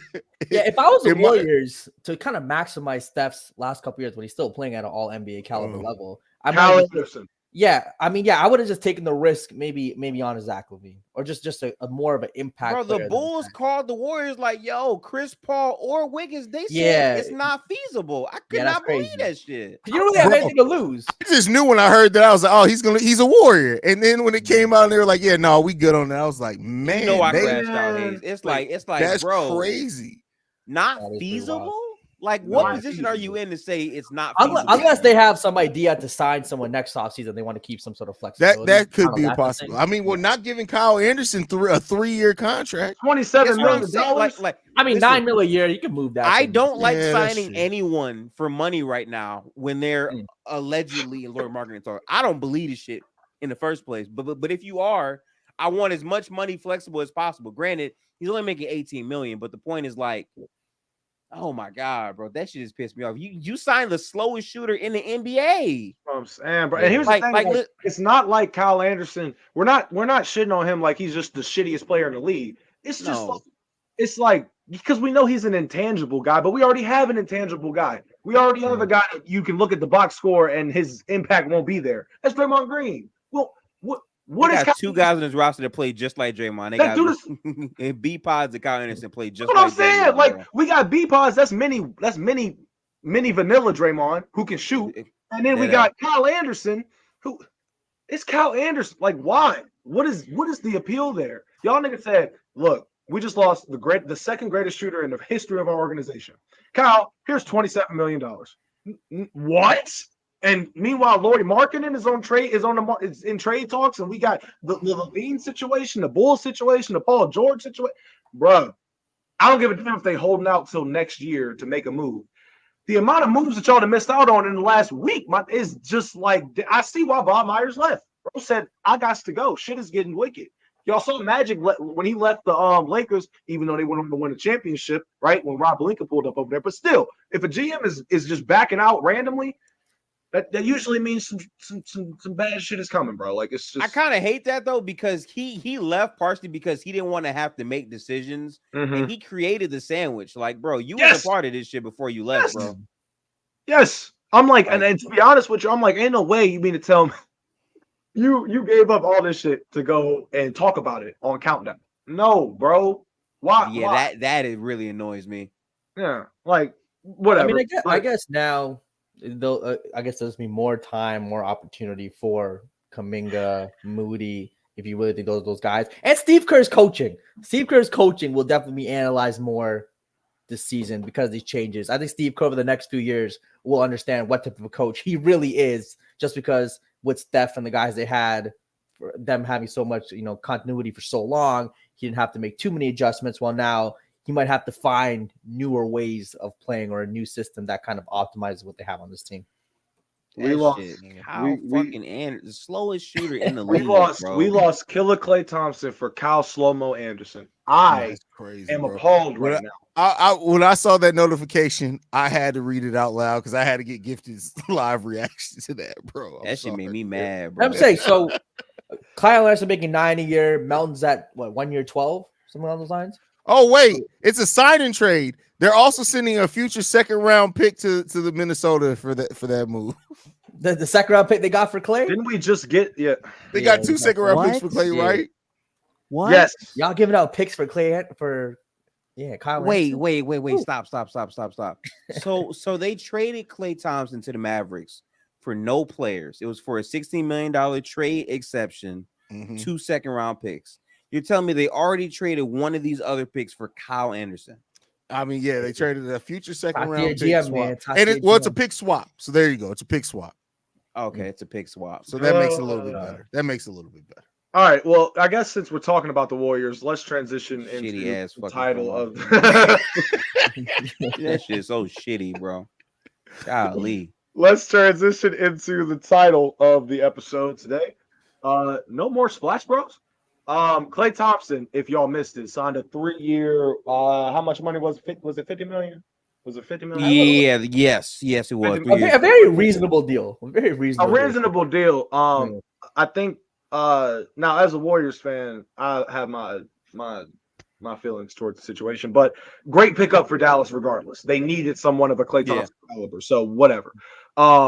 if I was the Warriors to kind of maximize Steph's last couple years when he's still playing at an all NBA caliber level, Kyle Anderson. Yeah, I mean, I would have just taken the risk, maybe on a Zach LaVine or just a more of an impact. Bro, the Bulls called the Warriors like, "Yo, Chris Paul or Wiggins." They said it's not feasible. I could not believe that shit. You don't really have anything to lose. I just knew when I heard that I was like, "Oh, he's a Warrior." And then when it came out, and they were like, "Yeah, no, we good on that." I was like, "Man, I crashed out Hayes." It's like, that's bro, crazy. Not feasible. Like, what position are you in to say it's not feasible? Unless they have some idea to sign someone next offseason, they want to keep some sort of flexibility. That could be possible. I mean, we're not giving Kyle Anderson a 3-year contract. $27 million. I mean, $9 million a year. You can move that. I don't like signing anyone for money right now when they're allegedly in Lord marketing talk. I don't believe this shit in the first place. But if you are, I want as much money flexible as possible. Granted, he's only making $18 million, but the point is like, oh my God, bro, that shit just pissed me off. You signed the slowest shooter in the NBA. I'm saying, bro. And here's the thing: it's not like Kyle Anderson. We're not shitting on him like he's just the shittiest player in the league. It's just it's like because we know he's an intangible guy, but we already have an intangible guy. We already have a guy that you can look at the box score and his impact won't be there. That's Draymond Green. Well, what is two guys on his roster that play just like Draymond? They got and B Pods and Kyle Anderson play just like what I'm saying. Draymond, like bro. We got B Pods. That's mini vanilla Draymond who can shoot, and then we got Kyle Anderson who it's Kyle Anderson. Like why? what is the appeal there? Y'all niggas said, look, we just lost the second greatest shooter in the history of our organization. Kyle, here's $27 million. What? And meanwhile, Lauri Markkanen is in trade talks, and we got the Levine situation, the Bull situation, the Paul George situation. Bruh, I don't give a damn if they holding out till next year to make a move. The amount of moves that y'all have missed out on in the last week is just like, I see why Bob Myers left. Bro said, I got to go. Shit is getting wicked. Y'all saw Magic when he left the Lakers, even though they went on to win a championship, right? When Rob Pelinka pulled up over there. But still, if a GM is just backing out randomly, that usually means some bad shit is coming, bro. Like, it's just, I kind of hate that though, because he left partially because he didn't want to have to make decisions, and he created the sandwich. Like, bro, you was a part of this shit before you left, bro. Yes. I'm like, and to be honest with you, I'm like, ain't no way you mean to tell me you gave up all this shit to go and talk about it on Countdown. No, bro. Why? Yeah, why? that it really annoys me. Yeah, like, whatever. I mean, I guess now, though, I guess there's be more time, more opportunity for Kuminga, Moody, if you really think those guys, and Steve Kerr's coaching. Steve Kerr's coaching will definitely be analyzed more this season because of these changes. I think Steve Kerr over the next few years will understand what type of a coach he really is, just because with Steph and the guys they had, for them having so much, continuity for so long, he didn't have to make too many adjustments. While now he might have to find newer ways of playing or a new system that kind of optimizes what they have on this team. We lost. The slowest shooter in the we league. We lost Killer Klay Thompson for Kyle Slow-Mo Anderson. I am appalled right now. When I saw that notification, I had to read it out loud because I had to get gifted live reaction to that, bro. That shit made me mad, bro. I'm saying, so Kyle Anderson making 9 a year, Melton's at what, 1 year 12, something along those lines. Oh wait, it's a sign and trade. They're also sending a future second round pick to the Minnesota for that move. The second round pick they got for Klay? Didn't we just get? Yeah, they got 2 second round picks for Klay, right? What? Yes, y'all giving out picks for Klay Kyle. Wait! Stop! So they traded Klay Thompson to the Mavericks for no players. It was for a $16 million trade exception, 2 second round picks. You're telling me they already traded one of these other picks for Kyle Anderson? I mean, yeah, they traded a future second round pick GM, swap. And it's a pick swap. So there you go. It's a pick swap. Okay, it's a pick swap. So that makes it a little bit better. All right. Well, I guess since we're talking about the Warriors, let's transition into the title of that shit is so shitty, bro. Golly. Let's transition into the title of the episode today. No more Splash Bros. Klay Thompson, if y'all missed it, signed a 3-year. How much money was it? Was it $50 million? Was it $50 million? Yeah. Yes, it was. A very reasonable deal. A reasonable deal. I think. Now, as a Warriors fan, I have my feelings towards the situation, but great pickup for Dallas. Regardless, they needed someone of a Klay Thompson caliber, so whatever.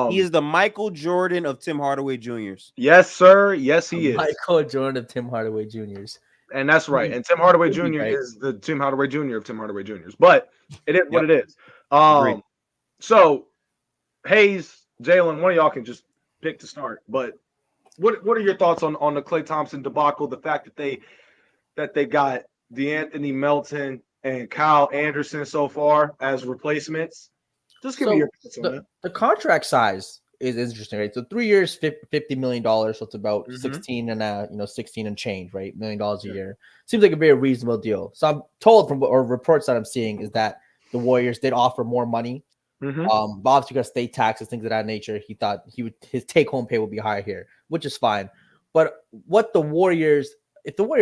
He is the Michael Jordan of Tim Hardaway Jr.'s. Yes, sir. Yes, he is. Michael Jordan of Tim Hardaway Jr.'s. And that's right. And Tim Hardaway Jr. is the Tim Hardaway Jr. of Tim Hardaway Jr.'s. But it is what it is. So Hayes, Jalen, one of y'all can just pick to start. But what are your thoughts on the Klay Thompson debacle? The fact that they got DeAnthony Melton and Kyle Anderson so far as replacements. Just give me your thoughts on that. The contract size is interesting, right? So 3 years, $50 million. So it's about 16 and change, right? $1 million a year. Seems like a very reasonable deal. So I'm told from reports that I'm seeing is that the Warriors did offer more money. Obviously because state taxes, things of that nature. He thought his take home pay would be higher here, which is fine. But if the Warriors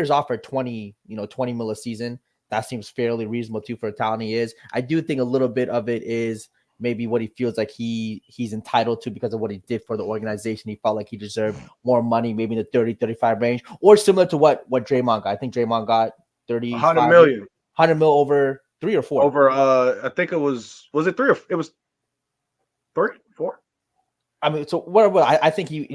offer 20 mil a season, that seems fairly reasonable too for a talent he is. I do think a little bit of it is maybe what he feels like he's entitled to because of what he did for the organization. He felt like he deserved more money, maybe in the 30-35 range, or similar to what Draymond got. I think Draymond got 100 million. 100 mil over 3 or 4. Over I think it was it 3 or it was 3, 4? I mean, so what I think he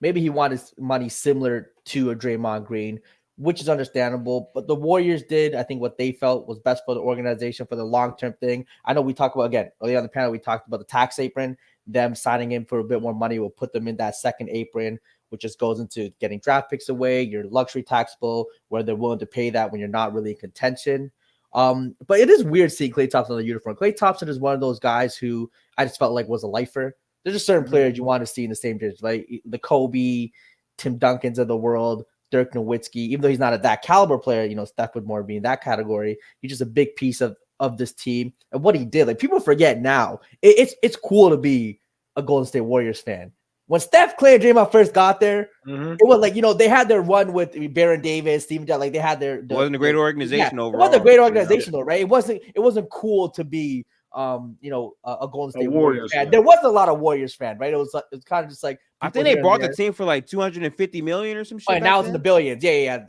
maybe he wanted money similar to a Draymond Green, which is understandable. But the Warriors did, I think, what they felt was best for the organization for the long-term thing. I know we talked about, again, earlier on the panel, we talked about the tax apron. Them signing in for a bit more money will put them in that second apron which just goes into getting draft picks away, your luxury taxable, where they're willing to pay that when you're not really in contention. But it is weird seeing Klay Thompson on the uniform. Klay Thompson is one of those guys who I just felt like was a lifer. There's just certain players you want to see in the same jersey, like the Kobe, Tim Duncans of the world, Dirk Nowitzki. Even though he's not at that caliber player, Steph would more be in that category. He's just a big piece of this team and what he did. Like, people forget now. It's cool to be a Golden State Warriors fan. When Steph, Klay, and Draymond first got there, it was like, they had their run with Baron Davis, Steven Jackson. Like, they had their. It wasn't a great organization overall. It wasn't a great organization, though, right? It wasn't cool to be a Golden State Warriors fan. There wasn't a lot of Warriors fan, right? It was kind of just like, I think they brought the team for like $250 million or some shit. And now it's in the billions. Yeah.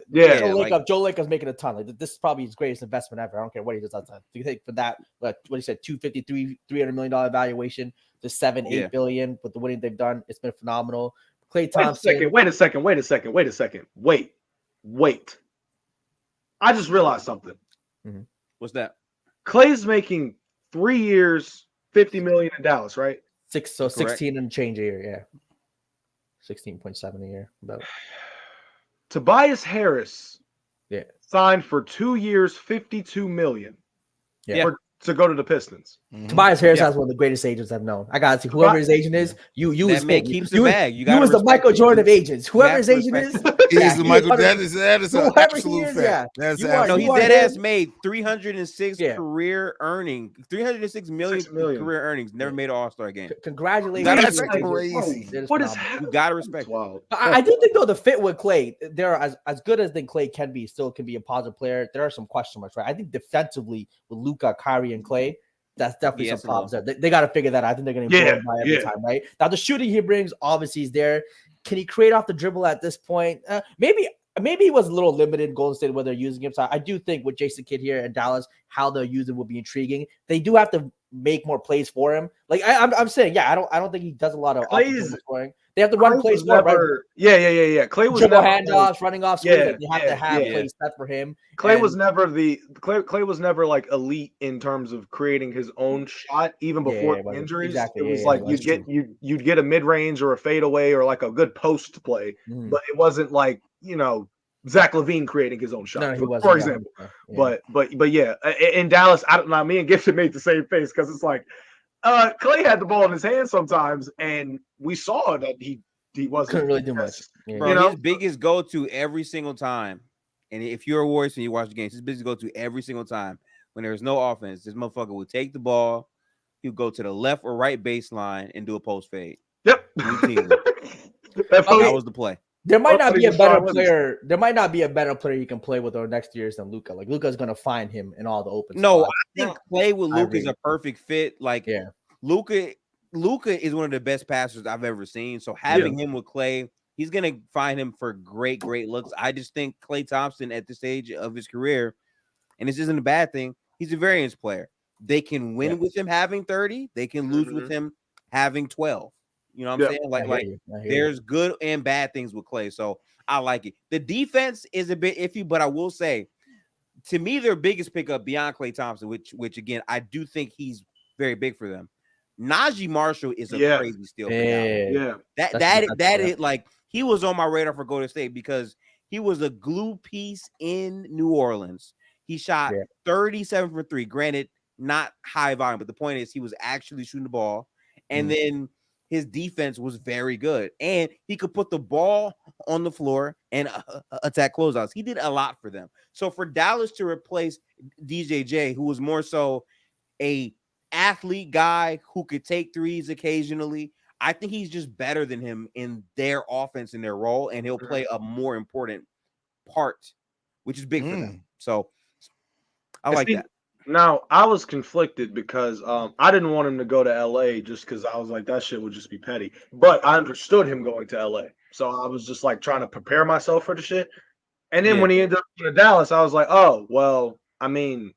Joe Lakers making a ton. Like, this is probably his greatest investment ever. I don't care what he does outside. Do you think for that, what he said, $253, $300 million valuation, the $7-8 billion with the winning they've done, it's been phenomenal. Klay Thompson. Wait a second. Wait. I just realized something. What's that? Klay's making 3 years, $50 million in Dallas, right? 16 and change a year, yeah. 16.7 a year. About. Tobias Harris, signed for 2 years, $52 million. Yeah. To go to the Pistons. Tobias Harris has one of the greatest agents I've known. I gotta see whoever his agent is. You keeps the bag. You was the Michael Jordan of agents. Whoever his agent is, he's the Michael. That is an absolute fact. That's he dead ass made 306 career earnings, 306 million career earnings. Never made an All-Star game. Congratulations! That's crazy. What is you gotta respect? Wow. I do think though the fit with Klay, they're as good as Klay can be. Still can be a positive player. There are some question marks, right? I think defensively with Luka, Kyrie, and Klay, that's definitely some problems there. They got to figure that out. I think they're going to be by every time, right? Now the shooting he brings, obviously, is there. Can he create off the dribble at this point? Maybe he was a little limited in Golden State where they're using him. So I do think with Jason Kidd here in Dallas, how they'll use him will be intriguing. They do have to make more plays for him. Like I'm saying, I don't think he does a lot of scoring. They have to run plays for him, right? Yeah. Klay was dribble handoffs, running off screens. They have to have plays set for him. Klay was never like elite in terms of creating his own shot, even before injuries. Exactly. It was like you'd get a mid range or a fadeaway or like a good post play, but it wasn't like Zach LaVine creating his own shot, for example. But yeah, in Dallas, I don't know. Me and Gibson made the same face because it's like Klay had the ball in his hand sometimes, and we saw that he couldn't really do much. Yeah. Bro, his biggest go-to every single time, and if you're a Warriors and you watch the games, his biggest go-to every single time when there's no offense, this motherfucker would take the ball, he would go to the left or right baseline and do a post fade. Yep. That was the play. There might not be a better player. There might not be a better player you can play with over next years than Luka. Like Luka's gonna find him in all the open. No, spots. I think Klay with Luka is a perfect fit. Like Luka is one of the best passers I've ever seen. So having him with Klay, he's gonna find him for great looks. I just think Klay Thompson at this stage of his career, and this isn't a bad thing, he's a variance player. They can win with him having 30, they can lose with him having 12. You know what I'm saying? Like there's good and bad things with Klay. So I like it. The defense is a bit iffy, but I will say, to me, their biggest pickup beyond Klay Thompson, which again, I do think he's very big for them. Najee Marshall is a crazy steal. That is like, he was on my radar for Golden State because he was a glue piece in New Orleans. He shot 37 for 3. Granted, not high volume, but the point is he was actually shooting the ball. And then his defense was very good. And he could put the ball on the floor and attack closeouts. He did a lot for them. So for Dallas to replace DJJ, who was more so a athlete guy who could take threes occasionally, I think he's just better than him in their offense, in their role, and he'll play a more important part, which is big for them. So I like that. Now, I was conflicted because I didn't want him to go to LA just because I was like, that shit would just be petty. But I understood him going to LA. So I was just like trying to prepare myself for the shit. And then when he ended up in Dallas, I was like, oh, well, I mean,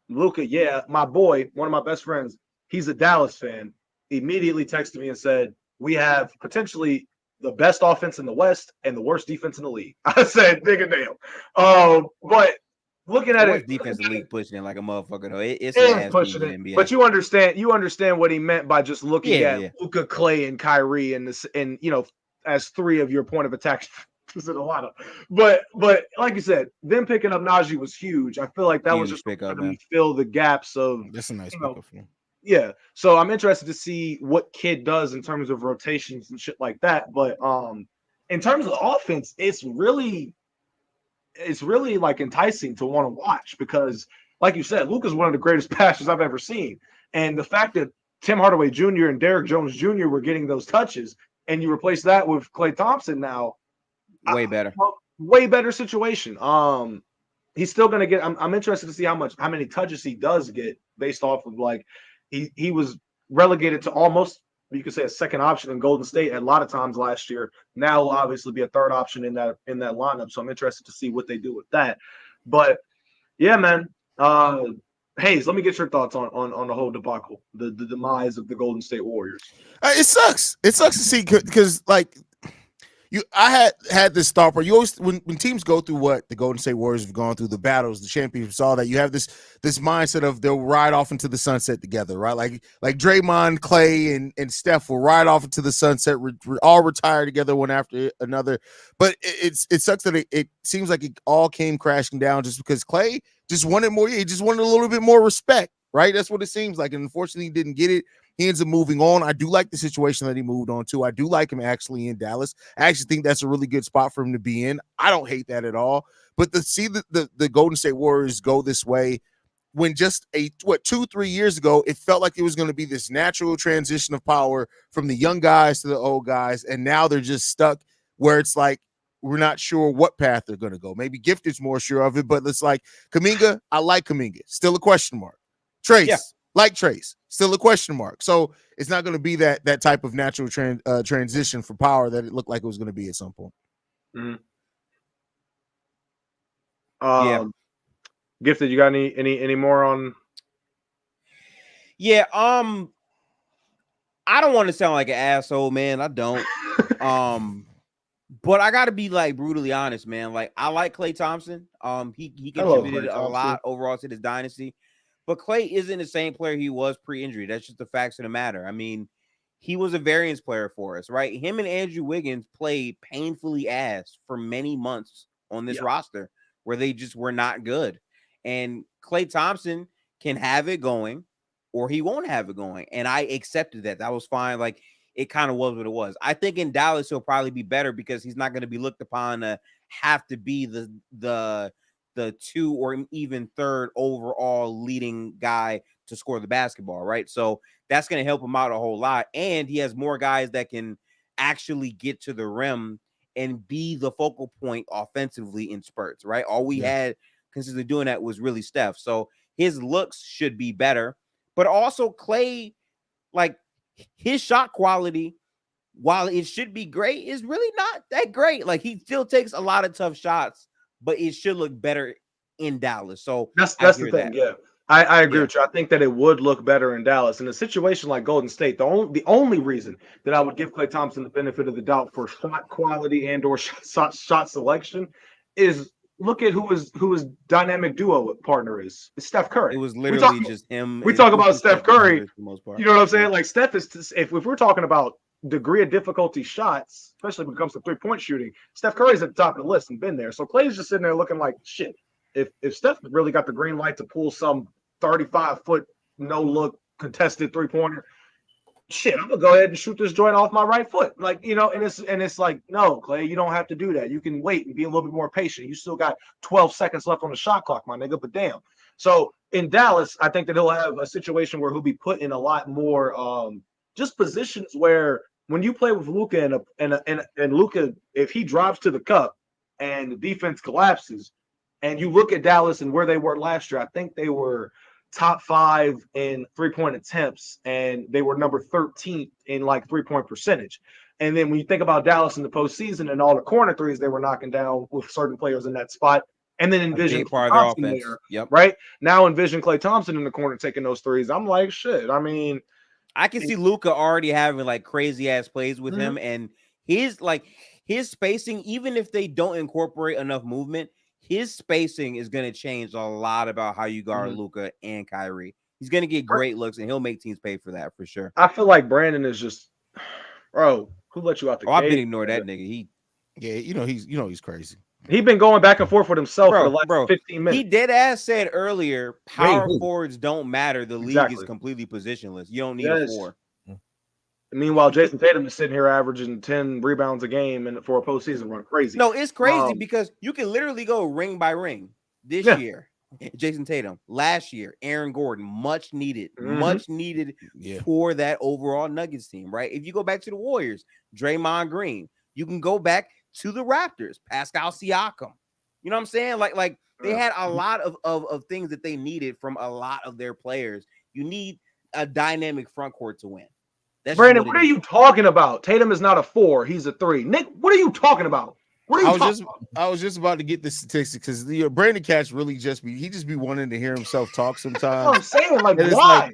Luka, my boy, one of my best friends, he's a Dallas fan, immediately texted me and said, we have potentially the best offense in the West and the worst defense in the league. I said, nigga, damn. But looking at it, defensive league pushing it like a motherfucker though. It's pushing it. NBA. But you understand what he meant by just looking at Luka, Klay, and Kyrie, and as 3 of your point of attack. Is it a lot of, but like you said, them picking up Najee was huge. I feel like that was Huge just pickup, to man. fill the gaps of, That's a nice you know, pickup for him. yeah. So I'm interested to see what Kid does in terms of rotations and shit like that. But in terms of offense, it's really like enticing to want to watch because, like you said, Luka's one of the greatest passers I've ever seen. And the fact that Tim Hardaway Jr. and Derrick Jones Jr. were getting those touches, and you replace that with Klay Thompson now, Way better. way better situation. He's still gonna get. I'm interested to see how many touches he does get based off of like he was relegated to almost, you could say, a second option in Golden State at a lot of times last year. Now will obviously be a third option in that lineup. So I'm interested to see what they do with that. But yeah, man. Hayes, let me get your thoughts on the whole debacle, the demise of the Golden State Warriors. It sucks. It sucks to see because like I had this thought where you always when teams go through what the Golden State Warriors have gone through, the battles, the championships, all that, you have this mindset of they'll ride off into the sunset together, right? Like Draymond, Clay, and Steph will ride off into the sunset, all retire together one after another. But it sucks that it seems like it all came crashing down just because Clay just wanted more. He just wanted a little bit more respect, right? That's what it seems like. And unfortunately, he didn't get it. He ends up moving on. I do like the situation that he moved on to. I do like him actually in Dallas. I actually think that's a really good spot for him to be in. I don't hate that at all. But to see the Golden State Warriors go this way when just 2-3 years ago, it felt like it was going to be this natural transition of power from the young guys to the old guys. And now they're just stuck where it's like, we're not sure what path they're going to go. Maybe Gifted's more sure of it, but it's like Kuminga. I like Kuminga. Still a question mark. Trace. Like Trace, still a question mark. So it's not going to be that type of natural transition for power that it looked like it was going to be at some point. Gifted, you got any more on? Yeah, I don't want to sound like an asshole, man. I don't. But I gotta be like brutally honest, man. Like I like Klay Thompson. He contributed a lot overall to this dynasty. But Klay isn't the same player he was pre-injury. That's just the facts of the matter. I mean, he was a variance player for us, right? Him and Andrew Wiggins played painfully ass for many months on this roster where they just were not good. And Klay Thompson can have it going or he won't have it going. And I accepted that. That was fine. Like, it kind of was what it was. I think in Dallas, he'll probably be better because he's not going to be looked upon to have to be the 2 or even 3rd overall leading guy to score the basketball, right? So that's going to help him out a whole lot. And he has more guys that can actually get to the rim and be the focal point offensively in spurts, right? All we had consistently doing that was really Steph. So his looks should be better. But also Klay, like his shot quality, while it should be great, is really not that great. Like he still takes a lot of tough shots, but it should look better in Dallas. So that's the thing. Yeah, I agree with you. I think that it would look better in Dallas. In a situation like Golden State, the only reason that I would give Klay Thompson the benefit of the doubt for shot quality and or shot selection is look at who his dynamic duo partner is. It's Steph Curry. It was literally just him. We talk about Steph Curry. For the most part. You know what I'm saying? Like Steph is, if we're talking about degree of difficulty shots, especially when it comes to 3-point shooting, Steph Curry's at the top of the list and been there. So Klay's just sitting there looking like shit. If Steph really got the green light to pull some 35-foot no look contested 3-pointer, shit, I'm gonna go ahead and shoot this joint off my right foot. Like, you know, and it's like, no, Klay, you don't have to do that. You can wait and be a little bit more patient. You still got 12 seconds left on the shot clock, my nigga, but damn. So in Dallas, I think that he'll have a situation where he'll be put in a lot more just positions where when you play with Luka and Luka, if he drops to the cup and the defense collapses, and you look at Dallas and where they were last year, I think they were top 5 in 3-point attempts, and they were number 13 in like 3-point percentage. And then when you think about Dallas in the postseason and all the corner threes they were knocking down with certain players in that spot, and then envision part of their offense. Right now, envision Klay Thompson in the corner taking those threes. I'm like, shit. I mean, I can see Luka already having like crazy ass plays with him, and his spacing, even if they don't incorporate enough movement, his spacing is going to change a lot about how you guard Luka and Kyrie. He's going to get great looks, and he'll make teams pay for that for sure. I feel like Brandon is just, bro, Who let you out the Oh, I've been gate? ignoring that nigga. He's crazy. He been going back and forth with himself for the last Bro, 15 minutes. he dead ass said earlier, power who? forwards don't matter. The league Exactly. is completely positionless. You don't need a Yes. 4. Meanwhile, Jason Tatum is sitting here averaging 10 rebounds a game and for a postseason run. Crazy. No, it's crazy Um, because you can literally go ring by ring. This Yeah. year, Jason Tatum. Last year, Aaron Gordon. Much needed Yeah. for that overall Nuggets team, right? If you go back to the Warriors, Draymond Green. You can go back to the Raptors, Pascal Siakam. You know what I'm saying? Like they had a lot of things that they needed from a lot of their players. You need a dynamic front court to win. That's Brandon, what are you talking about? Tatum is not a 4, he's a 3. Nick, what are you talking about? What are you talking about? I was just about to get the statistics because Brandon Catch really just be wanting to hear himself talk sometimes. That's what I'm saying. Like, And it's why?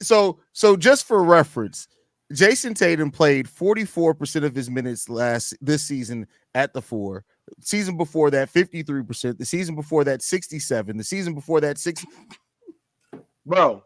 So just for reference, Jason Tatum played 44% of his minutes this season at the 4. Season before that, 53%. The season before that, 67. The season before that, 6. Bro,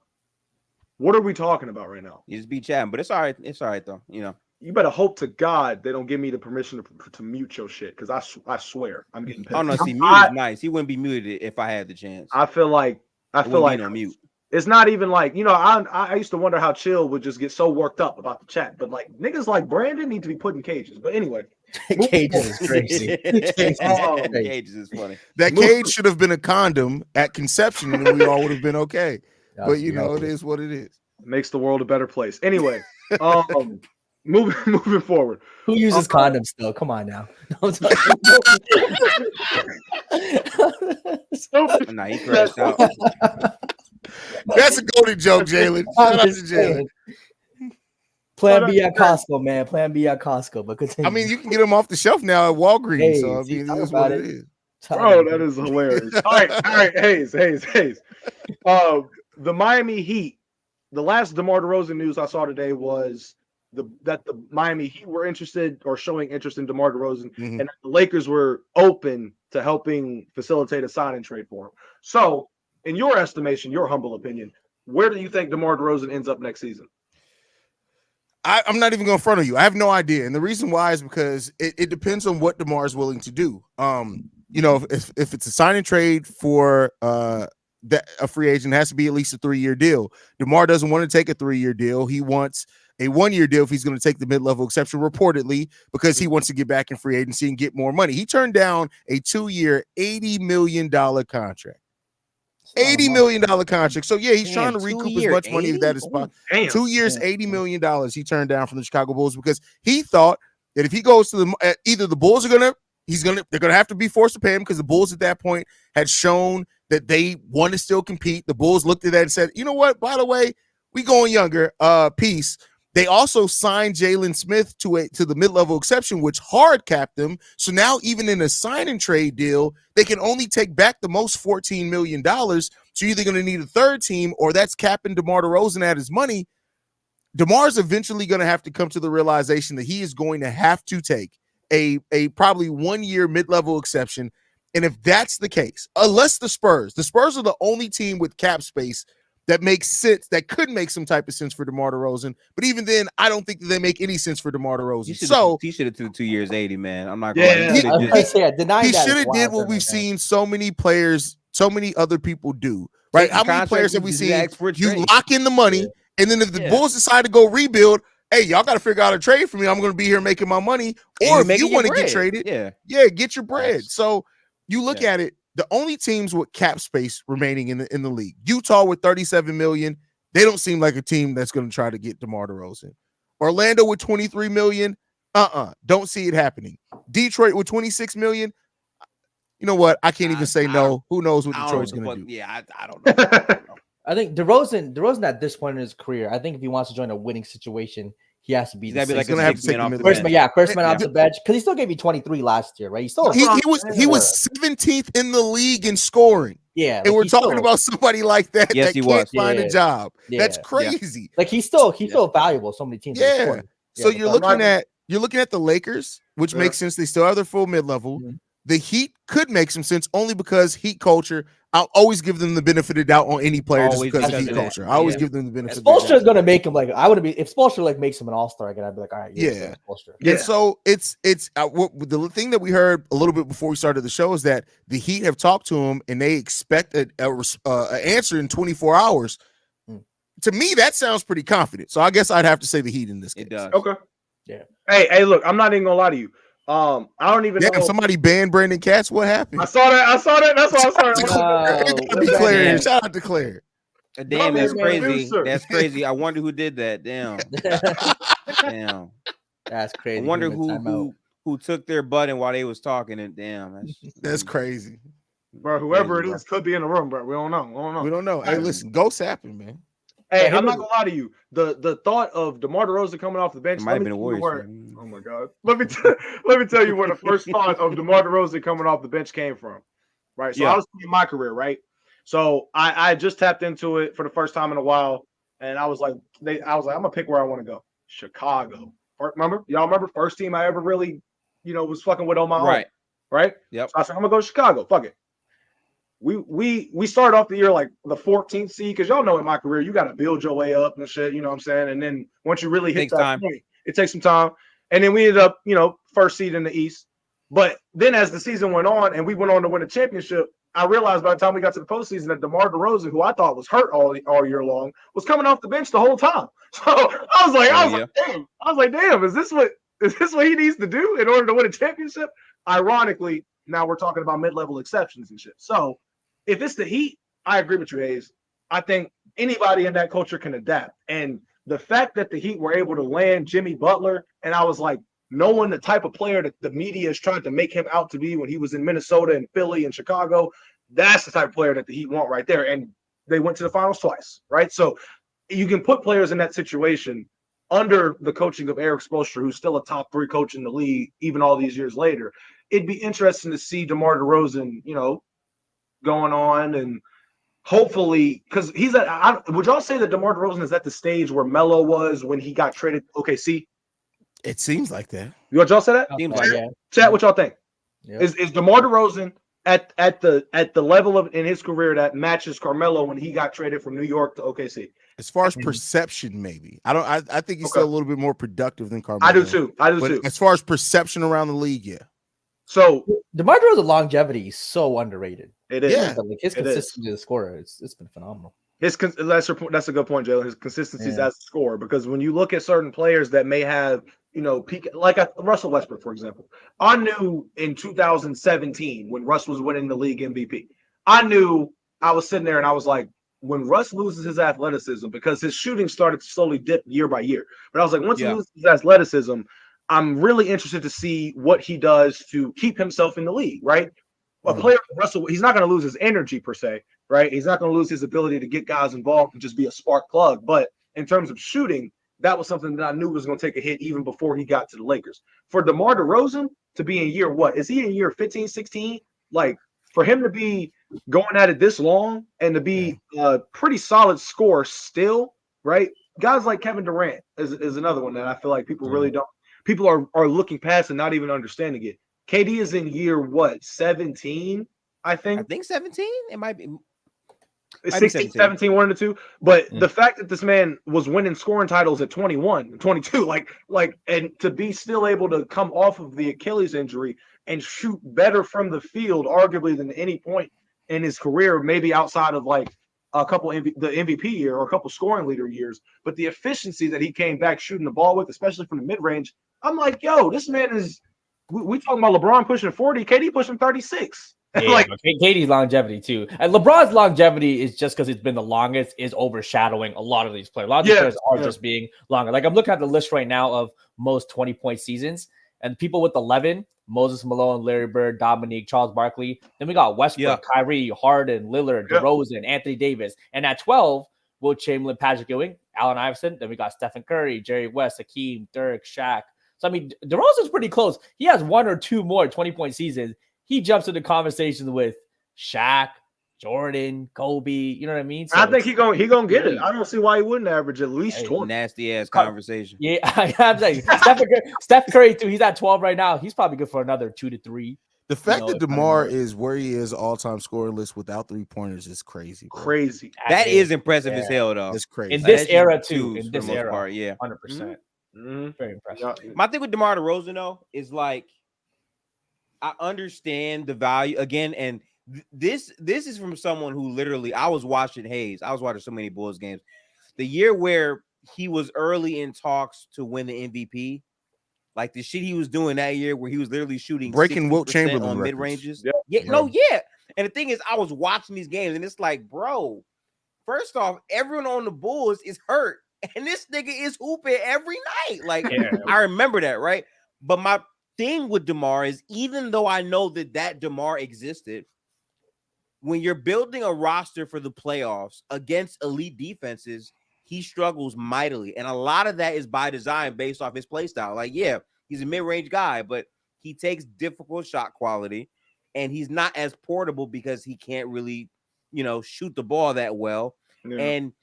what are we talking about right now? You just be chatting, but it's all right. It's all right though. You know. You better hope to God they don't give me the permission to mute your shit because I swear I'm getting pissed. Oh no, see, mute is nice. He wouldn't be muted if I had the chance. I feel like no mute. It's not even like, I used to wonder how Chill would just get so worked up about the chat, but like niggas like Brandon need to be put in cages. But anyway, Cages is crazy. Cages is funny. That cage should have been a condom at conception, and we all would have been okay. But it is what it is. Makes the world a better place. Anyway, moving forward. Who uses condoms though? Come on now. Nah, he crashed out. That's a golden joke, Jalen. Shout out to Jalen. Plan B at Costco, man. Plan B at Costco. But continue. I mean, you can get them off the shelf now at Walgreens. Hey, so I mean, it is what it is. Bro, that is hilarious. All right, Hayes. The Miami Heat. The last DeMar DeRozan news I saw today was that the Miami Heat were interested or showing interest in DeMar DeRozan, and that the Lakers were open to helping facilitate a sign and trade for him. So, in your estimation, your humble opinion, where do you think DeMar DeRozan ends up next season? I'm not even going to front on you. I have no idea, and the reason why is because it depends on what DeMar is willing to do. If it's a sign and trade for a free agent, it has to be at least a 3-year deal. DeMar doesn't want to take a 3-year deal. He wants a 1-year deal if he's going to take the mid-level exception, reportedly, because he wants to get back in free agency and get more money. He turned down a 2-year, $80 million contract. $80 million contract. So yeah, he's trying to recoup as much money as that as possible. 2 years, $80 million he turned down from the Chicago Bulls because he thought that if he goes to either the Bulls they're gonna have to be forced to pay him because the Bulls at that point had shown that they want to still compete. The Bulls looked at that and said, you know what, by the way, we going younger. Peace. They also signed Jalen Smith to the mid-level exception, which hard capped them. So now even in a sign and trade deal, they can only take back the most $14 million. So you're either going to need a third team or that's capping DeMar DeRozan at his money. DeMar's eventually going to have to come to the realization that he is going to have to take a probably 1-year mid-level exception. And if that's the case, unless the Spurs are the only team with cap space that makes sense, that could make some type of sense for DeMar DeRozan. But even then, I don't think that they make any sense for DeMar DeRozan. He should have took 2 years, 80, man. I'm not going to to he should have did what we've seen so many players, so many other people do. Right? How many players have we seen? You lock in the money, and then if the Bulls decide to go rebuild, hey, y'all got to figure out a trade for me. I'm going to be here making my money. Or if you want to get traded, get your bread. So you look at it. The only teams with cap space remaining in the league, Utah with $37 million, they don't seem like a team that's going to try to get DeMar DeRozan. Orlando with $23 million, don't see it happening. Detroit with $26 million, you know what? I can't even say no. Who knows what Detroit's going to do? Yeah, I don't know. I think DeRozan at this point in his career, I think if he wants to join a winning situation, he has to be. He's like going to have to take first man off the bench because he still gave you 23 last year, right? He was 17th in the league in scoring. Yeah, and we're talking about somebody like that that can't find a job. Yeah, that's crazy. Yeah. Like he's still valuable. So many teams. Yeah. So you're looking at the Lakers, which makes sense. They still have their full mid-level. the Heat could make some sense only because Heat culture. I'll always give them the benefit of doubt on any player just Always because of because Heat of that. culture. I always Yeah. give them the benefit. Spoelstra is gonna make him like I would be if Spoelstra like makes him an all-star again. I'd be like, all right, Yeah. Spoelstra. Yeah. And so it's the thing that we heard a little bit before we started the show is that the Heat have talked to him and they expect an answer in 24 hours. To me, that sounds pretty confident. So I guess I'd have to say the Heat in this case. It does. Okay. Yeah. Hey, look, I'm not even gonna lie to you. I don't even Damn, know. somebody banned Brandon Katz. What happened? I saw that. That's why I started. It gotta be Claire here. Shout out to Claire. Damn, that's Dummy crazy. producer. That's crazy. I wonder who did that. Damn. Damn. That's I crazy. wonder Give him a timeout. who took their button while they was talking. And damn, That's crazy. Bro, whoever it Crazy, is could be in the room, bro. We don't know. We don't know. Hey, listen, ghosts happen, man. Hey, Yeah, I'm not gonna lie to you. The thought of DeMar DeRozan coming off the bench it might have been a tell you Warriors. where- fan. Oh my god. Let me tell you where the first thought of DeMar DeRozan coming off the bench came from. Right. So Yeah. I was in my career, right? So I just tapped into it for the first time in a while, and I was like, I'm gonna pick where I want to go. Chicago. Remember? Y'all remember first team I ever really, was fucking with on my own. Right? Yep. So I said, I'm gonna go to Chicago. Fuck it. We started off the year like the 14th seed because y'all know in my career you got to build your way up and shit. You know what I'm saying? And then once you really hit Takes that time. point, it takes some time. And then we ended up, first seed in the East. But then as the season went on and we went on to win a championship, I realized by the time we got to the postseason that DeMar DeRozan, who I thought was hurt all year long, was coming off the bench the whole time. So I was like, damn, is this what he needs to do in order to win a championship? Ironically, now we're talking about mid-level exceptions and shit. So if it's the Heat, I agree with you, Hayes. I think anybody in that culture can adapt. And the fact that the Heat were able to land Jimmy Butler, and I was like, knowing the type of player that the media is trying to make him out to be when he was in Minnesota and Philly and Chicago, that's the type of player that the Heat want right there. And they went to the finals twice, right? So you can put players in that situation under the coaching of Eric Spoelstra, who's still a top 3 coach in the league, even all these years later. It'd be interesting to see DeMar DeRozan, going on and hopefully because would y'all say that DeMar DeRozan is at the stage where Melo was when he got traded OKC? It seems like that. Would y'all say that? Seems like yeah. Chat, what y'all think? Yep. Is DeMar DeRozan at the level of in his career that matches Carmelo when he got traded from New York to OKC? As far as perception, maybe. I think he's Okay. still a little bit more productive than Carmelo. I do too. But as far as perception around the league, yeah. So DeMar DeRozan's longevity is so underrated. it is. Yeah. Like his It is. consistency as a scorer, it's been phenomenal. That's a good point, Jalen. His consistency Yeah. as a scorer, because when you look at certain players that may have, peak like Russell Westbrook, for example. I knew in 2017 when Russ was winning the league MVP, I was sitting there and I was like, when Russ loses his athleticism, because his shooting started to slowly dip year by year, but I was like, once he loses his athleticism, I'm really interested to see what he does to keep himself in the league, right? A player like Russell, he's not going to lose his energy per se, right? He's not going to lose his ability to get guys involved and just be a spark plug. But in terms of shooting, that was something that I knew was going to take a hit even before he got to the Lakers. For DeMar DeRozan to be in year what? Is he in year 15, 16? Like, for him to be going at it this long and to be a pretty solid scorer still, right? Guys like Kevin Durant is another one that I feel like people really don't. People are looking past and not even understanding it. KD is in year what? 17, I think. I think 17. It might be. 16, 17, 1 and 2. But the fact that this man was winning scoring titles at 21, 22, like, and to be still able to come off of the Achilles injury and shoot better from the field, arguably than any point in his career, maybe outside of like a couple the MVP year or a couple scoring leader years. But the efficiency that he came back shooting the ball with, especially from the mid range, I'm like, yo, this man is. We talking about LeBron pushing 40, KD pushing 36. Yeah, like KD's longevity too, and LeBron's longevity is just because it's been the longest is overshadowing a lot of these players. A lot of these players are just being longer. Like I'm looking at the list right now of most 20-point seasons, and people with 11: Moses Malone, Larry Bird, Dominique, Charles Barkley. Then we got Westbrook, Kyrie, Harden, Lillard, DeRozan, Anthony Davis, and at 12, Will Chamberlain, Patrick Ewing, Allen Iverson. Then we got Stephen Curry, Jerry West, Hakeem, Dirk, Shaq. So I mean, DeRozan's pretty close. He has 1 or 2 more 20-point seasons. He jumps into conversations with Shaq, Jordan, Kobe. You know what I mean? So I think he gonna get it. I don't see why he wouldn't average at least 20. Nasty ass conversation. Yeah, I'm saying Steph Curry too. He's at 12 right now. He's probably good for another 2 to 3. The fact know, that it's kinda DeMar annoying. is where he is all-time scoring list without 3-pointers is crazy. Bro. Crazy. That is impressive as yeah. hell, though. That's crazy. In this That's just era too. twos In for this the most era, part, yeah. 100%. Mhm. Very impressive. Yeah. My thing with DeMar DeRozan though is like I understand the value again, and this is from someone who literally I was watching Hayes. I was watching so many Bulls games. The year where he was early in talks to win the MVP, like the shit he was doing that year, where he was literally shooting Breaking Wilt 60% Chamberlain on mid records. ranges. Yeah. Yeah, Bro. no, yeah. And the thing is, I was watching these games, and it's like, bro, first off, everyone on the Bulls is hurt, and this nigga is hooping every night. Like, Yeah. I remember that, right? But my thing with DeMar is, even though I know that DeMar existed, when you're building a roster for the playoffs against elite defenses, he struggles mightily. And a lot of that is by design based off his play style. Like, yeah, he's a mid-range guy, but he takes difficult shot quality, and he's not as portable because he can't really, shoot the ball that well. Yeah. And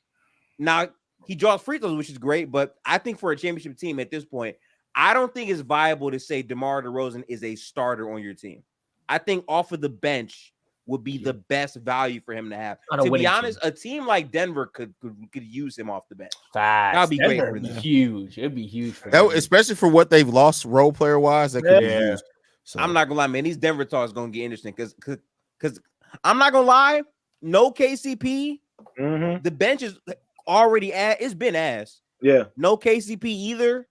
now he draws free throws, which is great, but I think for a championship team at this point, I don't think it's viable to say DeMar DeRozan is a starter on your team. I think off of the bench would be the best value for him to have. On a To be winning honest, a team like Denver could use him off the bench. Fast. That'd be great Denver for would be them. huge. It'd be huge for That, them. especially for what they've lost role player wise, that could be Yeah. used. So I'm not gonna lie, man. These Denver talks gonna get interesting because I'm not gonna lie. No KCP, Mhm. the bench is already it's been ass. Yeah. No KCP either.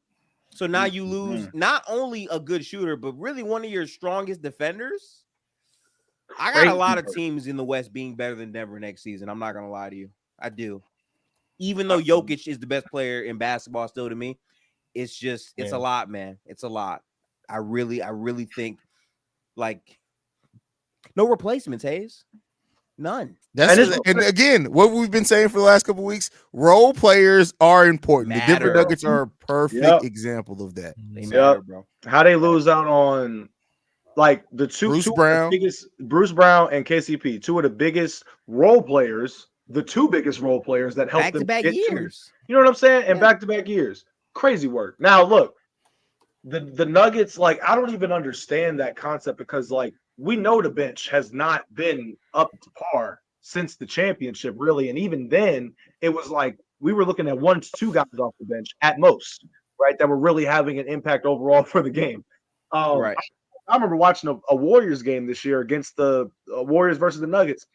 So now you lose Mhm. not only a good shooter, but really one of your strongest defenders. I got a Crazy lot of work. teams in the West being better than Denver next season. I'm not gonna lie to you. I do. Even though Jokic is the best player in basketball still to me, it's just it's a lot, man. It's a lot. I really think like no replacements, Hayes. None. that's And and again, what we've been saying for the last couple of weeks, role players are important. The Denver Matter. Nuggets are a perfect Yep. example of that. They Yep. matter, bro. How they lose out on like the two Bruce two of the Brown. biggest Bruce Brown and KCP, two of the biggest role players, the two biggest role players that helped them Back-to-back get to, years. you know what I'm saying? And Yeah. back-to-back years. Crazy work. Now look, the Nuggets, like I don't even understand that concept because like we know the bench has not been up to par since the championship, really. And even then, it was like we were looking at 1 to 2 guys off the bench at most, right? That were really having an impact overall for the game. Right. I remember watching a Warriors game this year against the Warriors versus the Nuggets.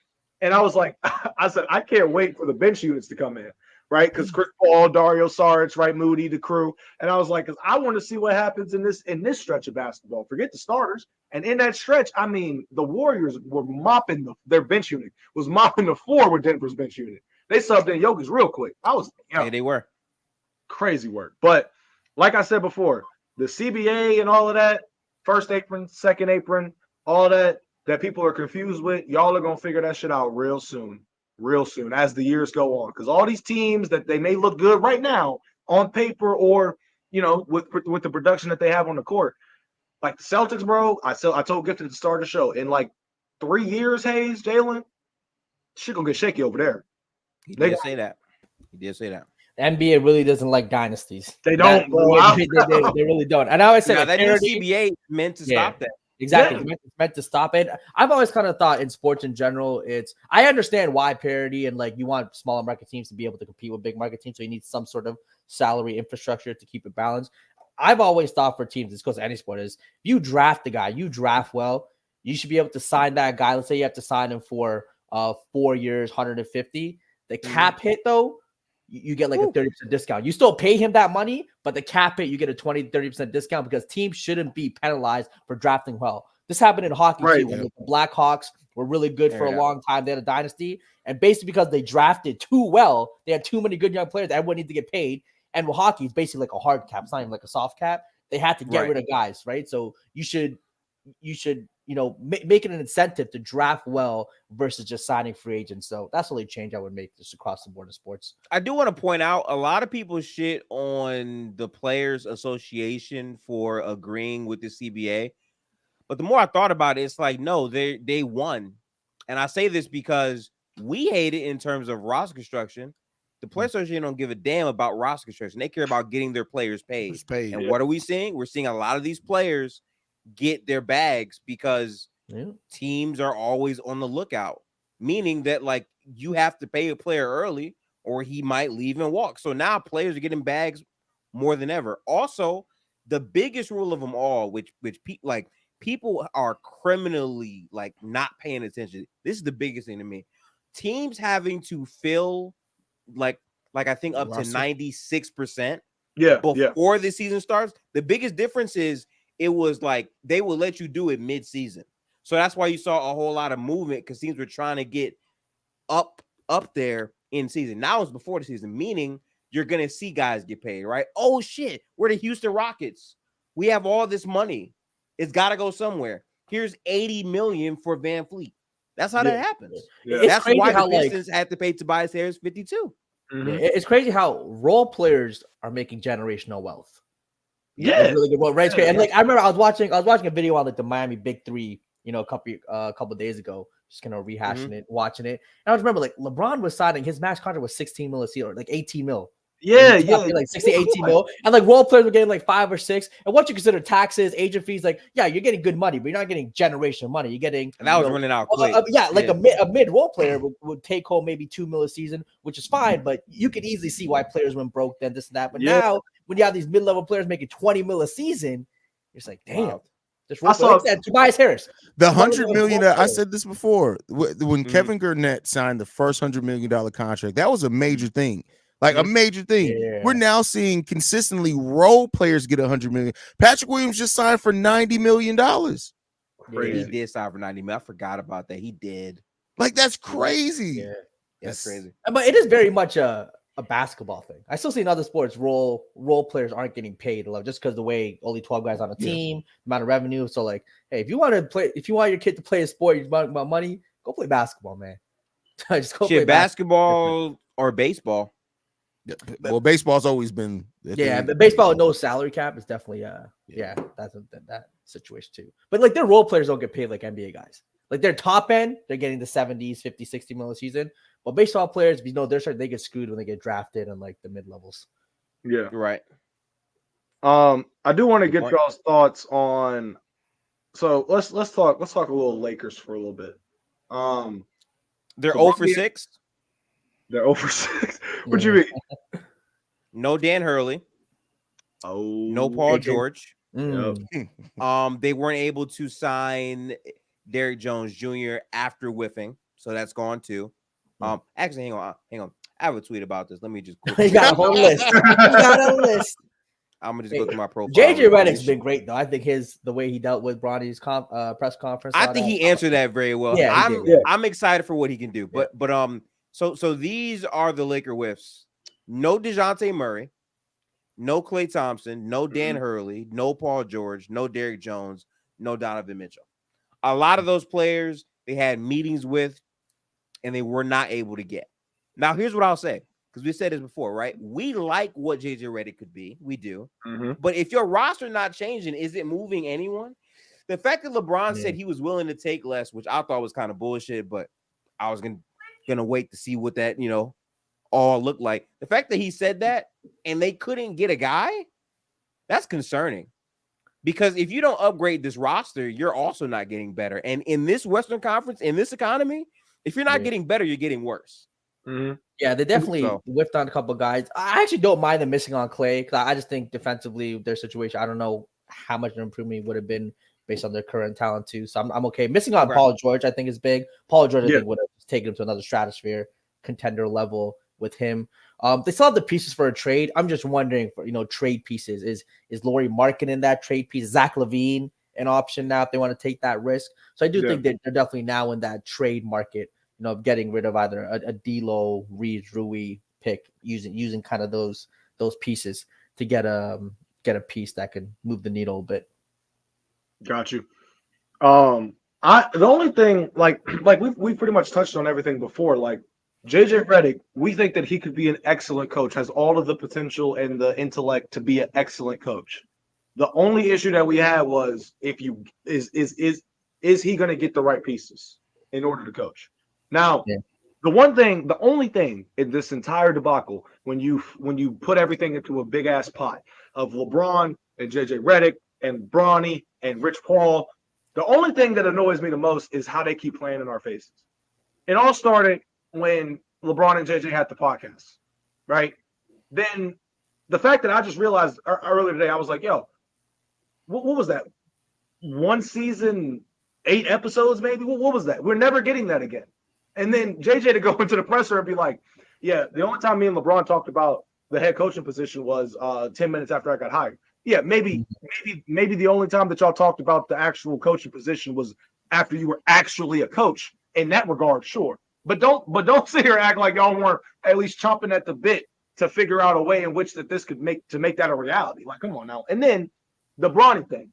And I was like, I said, I can't wait for the bench units to come in, right? Because Chris Paul, Dario Saric, right, Moody, the crew. And I was like, because I want to see what happens in this stretch of basketball. Forget the starters. And in that stretch, I mean, the Warriors were mopping their bench unit, was mopping the floor with Denver's bench unit. They subbed in Jokic real quick. I was Hey, they were. crazy work. But like I said before, the CBA and all of that, first apron, second apron, all that people are confused with, y'all are going to figure that shit out real soon as the years go on. Because all these teams that they may look good right now on paper or, with the production that they have on the court, like the Celtics, bro, I told Gift at the start of the show, in like 3 years, Hayes, Jalen, shit going to get shaky over there. He They did say that. He did say that. The NBA really doesn't like dynasties. They don't, bro. They really don't. And I always say Now, like, that new parity- CBA is meant to Yeah. stop that. Exactly. Yeah. It's meant to stop it. I've always kind of thought in sports in general, I understand why parity and like you want smaller market teams to be able to compete with big market teams. So you need some sort of salary infrastructure to keep it balanced. I've always thought for teams, this goes to any sport, is if you draft the guy, you draft well, you should be able to sign that guy. Let's say you have to sign him for 4 years, 150. The cap hit though, you get like a 30% discount. You still pay him that money, but the cap hit, you get a 20-30% discount because teams shouldn't be penalized for drafting well. This happened in hockey Right, too, when the Blackhawks were really good for a Yeah. long time. They had a dynasty, and basically because they drafted too well, they had too many good young players. Everyone needed to get paid. And with hockey, it's basically like a hard cap. It's not even like a soft cap. They had to get Right. rid of guys, right? So you should make it an incentive to draft well versus just signing free agents. So that's the only change I would make just across the board in sports. I do want to point out a lot of people shit on the Players Association for agreeing with the CBA. But the more I thought about it, it's like, no, they won. And I say this because we hate it in terms of roster construction. The Players Association don't give a damn about roster construction. They care about getting their players paid. It's paid. And what are we seeing? We're seeing a lot of these players get their bags because Yeah. teams are always on the lookout, meaning that like you have to pay a player early or he might leave and walk. So now players are getting bags more than ever. Also, the biggest rule of them all, which people are criminally like not paying attention. This is the biggest thing to me. Teams having to fill like I think up to 96% before the season starts. The biggest difference is it was like they will let you do it mid-season. So that's why you saw a whole lot of movement because teams were trying to get up there in season. Now it's before the season, meaning you're gonna see guys get paid, right? Oh shit, we're the Houston Rockets. We have all this money. It's got to go somewhere. Here's $80 million for Van Fleet. That's how that happens. Yeah. That's why the Pistons had to pay Tobias Harris 52. Mm-hmm. It's crazy how role players are making generational wealth. Yeah, it's really good role, right? It's great. And like I remember, I was watching a video on like the Miami Big Three, a couple of days ago, just kind of rehashing it, watching it. And I was remember like LeBron was signing his max contract was 16 mil a season, or like 18 mil. Yeah, like 60, 18 mil. And like role players were getting like 5 or 6. And once you consider taxes, agent fees, like, yeah, you're getting good money, but you're not getting generational money. You're getting, and that was running out quick. A mid role player would take home maybe 2 mil a season, which is fine, but you could easily see why players went broke, then this and that. But now when you have these mid-level players making 20 mil a season, it's like, damn. Wow. I saw Tobias Harris. The $100 million. I said this before. When Kevin Garnett signed the first $100 million contract, that was a major thing. Like a major thing. Yeah. We're now seeing consistently role players get $100 million. Patrick Williams just signed for $90 million. He did sign for $90 million. I forgot about that. He did. Like that's crazy. Yeah, that's crazy. But it is very much a basketball thing. I still see in other sports role players aren't getting paid a lot just because the way only 12 guys on a team, amount of revenue. So like, hey, if you want your kid to play a sport, you want money, go play basketball, man. Just go play basketball or baseball. Well, baseball's always been but baseball with no salary cap is definitely that's that situation too. But like their role players don't get paid like NBA guys. Like their top end, they're getting the 70s, 50, 60 mil a season. But baseball players, they get screwed when they get drafted on like the mid levels. Yeah, right. I do want to get y'all's thoughts on. So let's talk a little Lakers for a little bit. They're 0 for 6. They're 0 for 6. What you mean? No Dan Hurley. Oh, no Paul George. Yep. They weren't able to sign Derrick Jones Jr. after whiffing, so that's gone too. Actually, hang on. I have a tweet about this. Let me just. You got a whole list. I'm gonna just go through my profile. JJ Redick's been great though. I think the way he dealt with Bronny's press conference. I think he answered that very well. Yeah, I'm excited for what he can do. But So these are the Laker whiffs. No DeJounte Murray, no Klay Thompson, no Dan Hurley, no Paul George, no Derrick Jones, no Donovan Mitchell. A lot of those players they had meetings with and they were not able to get. Now, here's what I'll say, because we said this before, right? We like what JJ Redick could be. We do. But if your roster not changing, is it moving anyone? The fact that LeBron said he was willing to take less, which I thought was kind of bullshit, but I was gonna wait to see what that all looked like. The fact that he said that and they couldn't get a guy, that's concerning. Because if you don't upgrade this roster, you're also not getting better. And in this Western Conference, in this economy, if you're not getting better, you're getting worse. Yeah, they definitely whiffed on a couple of guys. I actually don't mind them missing on Klay because I just think defensively their situation, I don't know how much of an improvement would have been based on their current talent too. So I'm okay. Missing on Paul George, I think is big. Paul George, I think would have taken him to another stratosphere contender level with him. They still have the pieces for a trade. I'm just wondering for trade pieces. Is Lauri Markkanen in that trade piece? Zach LaVine an option now if they want to take that risk? So I do think that they're definitely now in that trade market, getting rid of either a D'Lo, Reeves, Rui pick, using kind of those pieces to get a piece that can move the needle a bit. Got you. The only thing like we pretty much touched on everything before. Like JJ Redick, we think that he could be an excellent coach, has all of the potential and the intellect to be an excellent coach. The only issue that we had was is he going to get the right pieces in order to coach? Now, the only thing in this entire debacle, when you put everything into a big ass pot of LeBron and JJ Redick and Bronny and Rich Paul. The only thing that annoys me the most is how they keep playing in our faces. It all started when LeBron and JJ had the podcast, right? Then the fact that I just realized earlier today, I was like, yo, what was that? One season, 8 episodes, maybe? What was that? We're never getting that again. And then JJ to go into the presser and be like, yeah, the only time me and LeBron talked about the head coaching position was 10 minutes after I got hired. Yeah, maybe the only time that y'all talked about the actual coaching position was after you were actually a coach. In that regard, sure. But don't sit here and act like y'all weren't at least chomping at the bit to figure out a way in which that this could make that a reality. Like, come on now. And then the Bronny thing.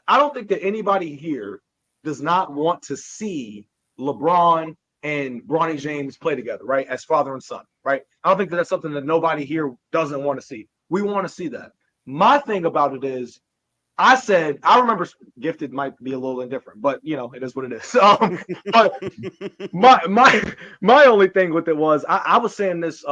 I don't think that anybody here does not want to see LeBron and Bronny James play together, right? As father and son, right? I don't think that that's something that nobody here doesn't want to see. We want to see that. My thing about it is, I remember Gifted might be a little indifferent, but it is what it is. But my only thing with it was I was saying this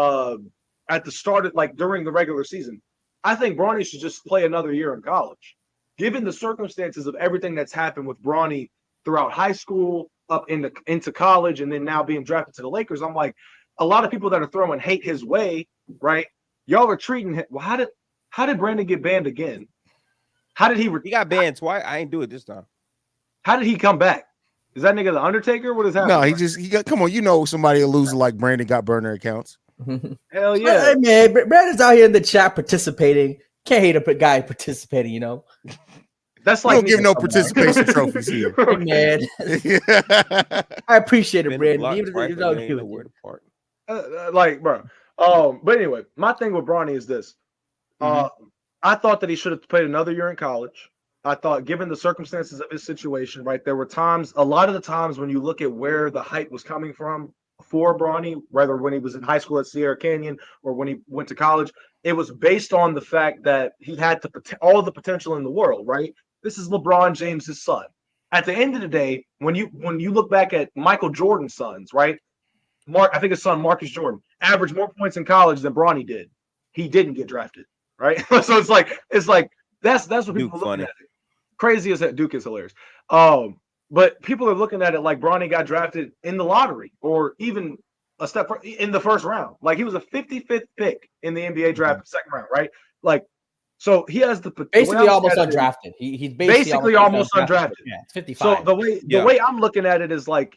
at the start of, like, during the regular season. I think Bronny should just play another year in college. Given the circumstances of everything that's happened with Bronny throughout high school, up into college, and then now being drafted to the Lakers, I'm like, a lot of people that are throwing hate his way, right? Y'all are treating him. Well, how did Brandon get banned again? How did he got banned twice? I ain't do it this time. How did he come back? Is that nigga the Undertaker? What is happening? No, he got. Come on, somebody a loser like Brandon got burner accounts. Hell yeah, hey, man. Brandon's out here in the chat participating. Can't hate a guy participating, That's like, like don't give no participation trophies here. Hey, man. I appreciate it, Brandon. Even if you don't agree with it. Like, bro. But anyway, my thing with Bronny is this. I thought that he should have played another year in college. I thought, given the circumstances of his situation, right, there were times, a lot of the times when you look at where the hype was coming from for Bronny, whether when he was in high school at Sierra Canyon or when he went to college, it was based on the fact that he had all the potential in the world, right? This is LeBron James's son. At the end of the day, when you look back at Michael Jordan's sons, right? I think his son Marcus Jordan averaged more points in college than Bronny did. He didn't get drafted, right? So it's like that's what people Duke are looking funny. at it. Crazy as that. Duke is hilarious. But people are looking at it like Bronny got drafted in the lottery or even a step in the first round. Like, he was a 55th pick in the NBA draft, second round, right? Like, so he has basically almost undrafted. He's basically almost undrafted. Yeah, 55. So the way I'm looking at it is like,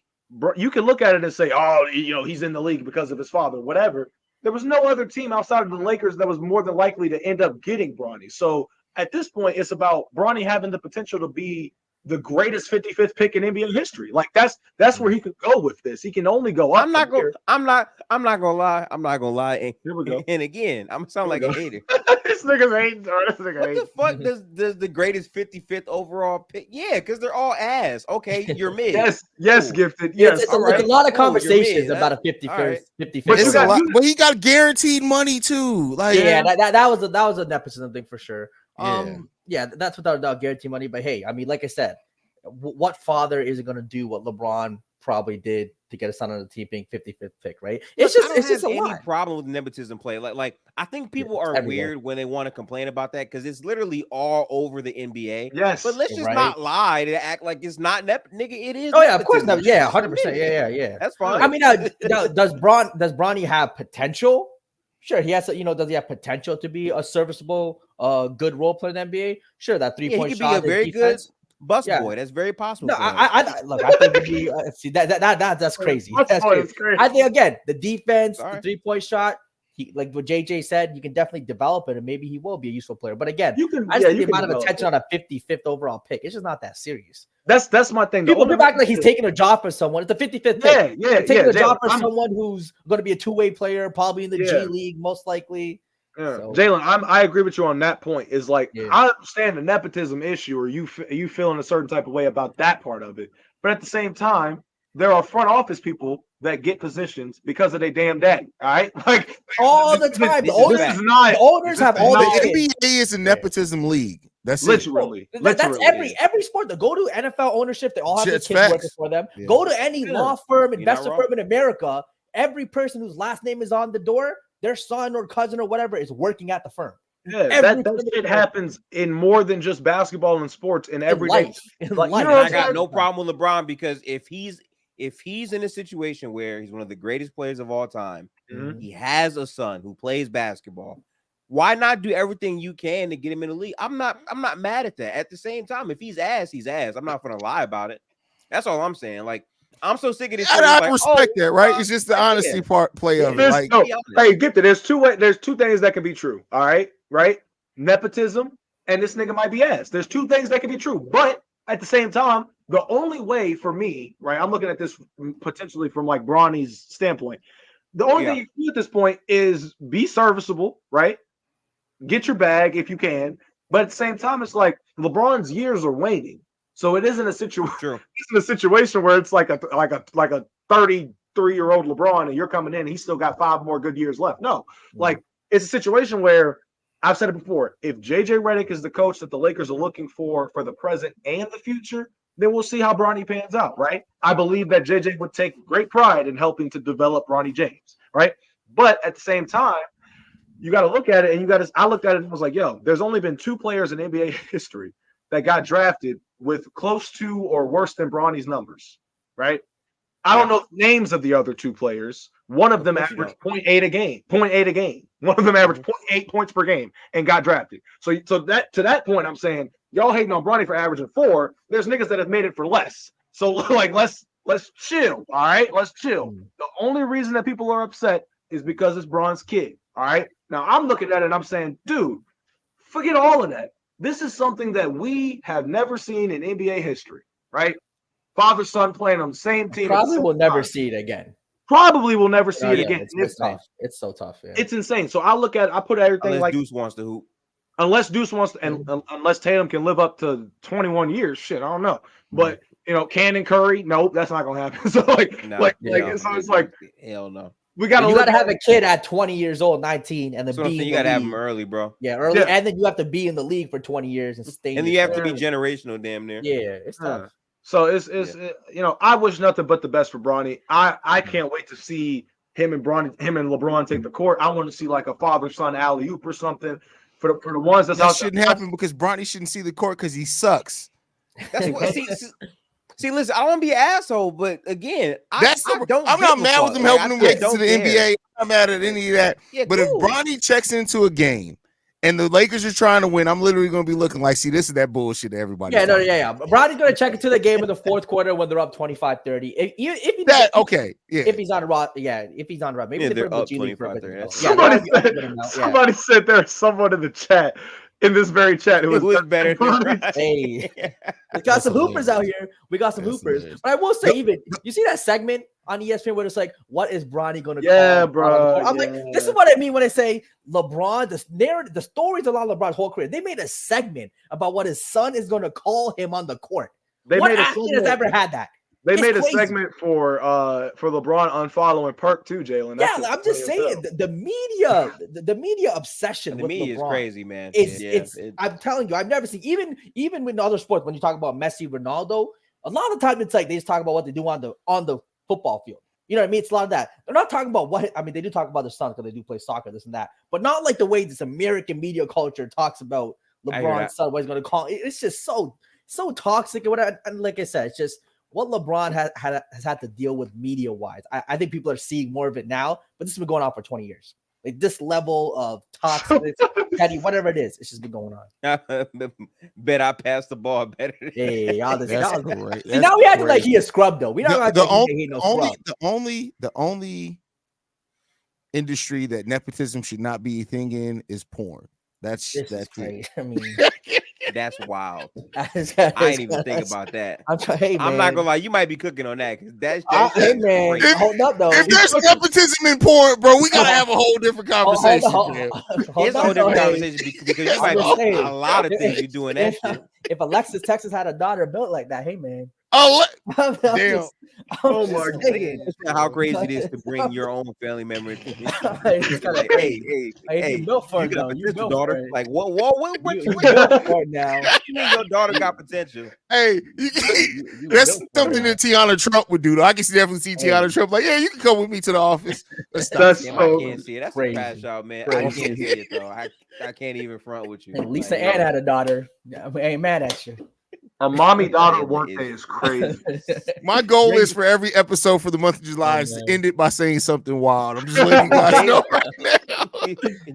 you can look at it and say, oh, he's in the league because of his father, whatever. There was no other team outside of the Lakers that was more than likely to end up getting Bronny. So at this point, it's about Bronny having the potential to be the greatest 55th pick in NBA history. Like, that's where he could go with this. He can only go up. I'm not gonna lie. And, here we go. And again, I'm gonna sound like a hater. This nigga's hating. This nigga What hating. the fuck does the greatest 55th overall pick? Yeah, because they're all ass. Okay, you're mid. Yes, Cool. Gifted. Yes, it's a lot of conversations mid. about a 55th. Right. 55th. But It's a lot, but he got guaranteed money too. Like, Yeah, that was a nepotism thing for sure. Yeah. That's without a doubt guaranteed money. But hey, I mean, like I said, what father isn't going to do what LeBron probably did to get his son on the team being 55th pick, right? It's just a any lot. problem with nepotism play. Like I think people are everywhere. weird when they want to complain about that because it's literally all over the NBA. Yes, but let's just not lie to act like it's not nigga. It is. Oh yeah, of course. nepotism. Yeah, 100%. Yeah. That's fine. I mean, does Bronny have potential? Sure, he has. Does he have potential to be a serviceable, good role player in the NBA? Sure, that 3-point he could shot, be a very defense. good bus boy. That's very possible. No, I look. I think he, see that's crazy. That's crazy. I think again, the defense, the 3-point shot. He, like what JJ said, you can definitely develop it, and maybe he will be a useful player. But again, I just think the amount of attention on a 55th overall pick, it's just not that serious. That's my thing. People act like he's taking a job for someone. It's a 55th pick. Yeah. Taking a job for someone who's going to be a two-way player, probably in the G League, most likely. Yeah. So, Jalen, I agree with you on that point. Is like, I understand the nepotism issue, or you feeling a certain type of way about that part of it, but at the same time, there are front office people that get positions because of their damn daddy. All right, like all the time. The owners have all the NBA is a nepotism league. That's literally. That's every sport. They go to NFL ownership. They all have their kids working for them. Yeah. Go to any law firm, investor firm in America. Every person whose last name is on the door, their son or cousin or whatever is working at the firm. Yeah, Every that shit happens in more than just basketball and sports in everyday life. In like, you life. know what I I'm got saying? no problem with LeBron because if he's in a situation where he's one of the greatest players of all time, Mhm. he has a son who plays basketball. Why not do everything you can to get him in the league? I'm not mad at that. At the same time, if he's ass, he's ass. I'm not gonna lie about it. That's all I'm saying. Like, I'm so sick of this shit. I Like, respect that, right? It's just the honesty play of it. There's Like, no, hey, get there's two things that can be true. All right, right? Nepotism and this nigga might be ass. There's two things that can be true, but at the same time, the only way for me, right? I'm looking at this potentially from like Bronny's standpoint. The only thing you can do at this point is be serviceable, right? Get your bag if you can, but at the same time, it's like LeBron's years are waning, so it isn't a situation. true. It's a situation where it's like a 33-year-old LeBron, and you're coming in, he's still got 5 more good years left. No, like it's a situation where I've said it before. If JJ Redick is the coach that the Lakers are looking for the present and the future, then we'll see how Bronny pans out, right? I believe that JJ would take great pride in helping to develop Bronny James, right? But at the same time, you got to look at it, and I looked at it and was like, yo, there's only been 2 players in NBA history that got drafted with close to or worse than Bronny's numbers, right? I don't know the names of the other 2 players. One of them averaged 0.8 a game. One of them averaged 0.8 points per game and got drafted. So that to that point, I'm saying y'all hating on Bronny for averaging 4. There's niggas that have made it for less. So like let's chill. All right, let's chill. The only reason that people are upset is because it's Bron's kid. All right. Now I'm looking at it and I'm saying, dude, forget all of that. This is something that we have never seen in NBA history, right? Father son playing on the same team. Probably will never see it again. Probably will never see it again. It's tough. It's so tough. Yeah. It's insane. So I look at, I put everything Unless like Deuce wants to hoop. Unless Deuce wants to, and unless Tatum can live up to 21 years, shit, I don't know. But Cannon Curry, nope, that's not gonna happen. So so it's like hell no. We gotta you gotta have a kid at 20 years old, 19, and then so you gotta have him early, bro. Yeah, early, and then you have to be in the league for 20 years and stay. And then you have to be generational, damn near. Yeah, it's tough. So it's I wish nothing but the best for Bronny. I can't wait to see him and LeBron take the court. I want to see like a father-son alley-oop or something for the ones that shouldn't happen because Bronny shouldn't see the court because he sucks. That's what see, listen, I don't want to be an asshole, but again, I'm not mad with them helping them get to the NBA. I'm not mad at any of that. Yeah, but if Bronny checks into a game and the Lakers are trying to win, I'm literally going to be looking like, see, this is that bullshit that everybody. Yeah, Bronny's going to check into the game in the 4th quarter when they're up 25-30. If he's on the roster, if he's on the roster, maybe they're up 25-30. Somebody said there's someone in the chat. In this very chat, who was better than Hey, we got some hoopers out here. We got some hoopers. But I will say, you see that segment on ESPN where it's like, what is Bronny going to call? Yeah, bro. I'm like, this is what I mean when I say LeBron, the stories along LeBron's whole career. They made a segment about what his son is going to call him on the court. What athlete has ever had that? They made a segment for LeBron unfollowing Perk too, Jalen. Yeah, I'm just saying the media obsession. The with media LeBron is crazy, man. It's I'm telling you, I've never seen even with other sports when you talk about Messi, Ronaldo. A lot of times it's like they just talk about what they do on the football field. You know what I mean? It's a lot of that. They're not talking about they do talk about their sons because they do play soccer, this and that, but not like the way this American media culture talks about LeBron's son. What he's going to call it. It's just so toxic and whatever. And like I said, it's just what LeBron has had to deal with media-wise. I think people are seeing more of it now, but this has been going on for 20 years. Like this level of toxic, petty, whatever it is, it's just been going on. Bet I passed the ball better. Hey, y'all great. See, now we acting like he is scrub though. We don't the only industry that nepotism should not be a thing in is porn. That's crazy. I mean, that's wild. I didn't even think about that. I'm not gonna lie, you might be cooking on that because that's hey man, hold up though. If there's nepotism in porn, bro, we gotta have a whole different conversation. It's a whole different conversation because you might be a lot of things you're doing that shit. If Alexis Texas had a daughter built like that, hey man. Oh, I'm damn. just- Oh I'm my just saying. That's not how crazy it is to bring your own family member into this. It's kinda Like, crazy. hey, You built for you it, got though. You potential, built for daughter. it. Like, what You built for it now. you mean your daughter got potential? Hey, You that's built for it. something that Tiana Trump would do. Though. I can definitely see Tiana Trump like, yeah, you can come with me to the office. Let's stop. That's Damn, so I can't see it. That's crazy. a crash out, man. I Crazy. can't see it though. I can't even front with you. And Lisa Like, Ann had a daughter. I ain't mad at you. a mommy daughter Jalen workday is crazy. My goal is for every episode for the month of July is to man. end it by saying something wild. I'm just letting you guys know right now.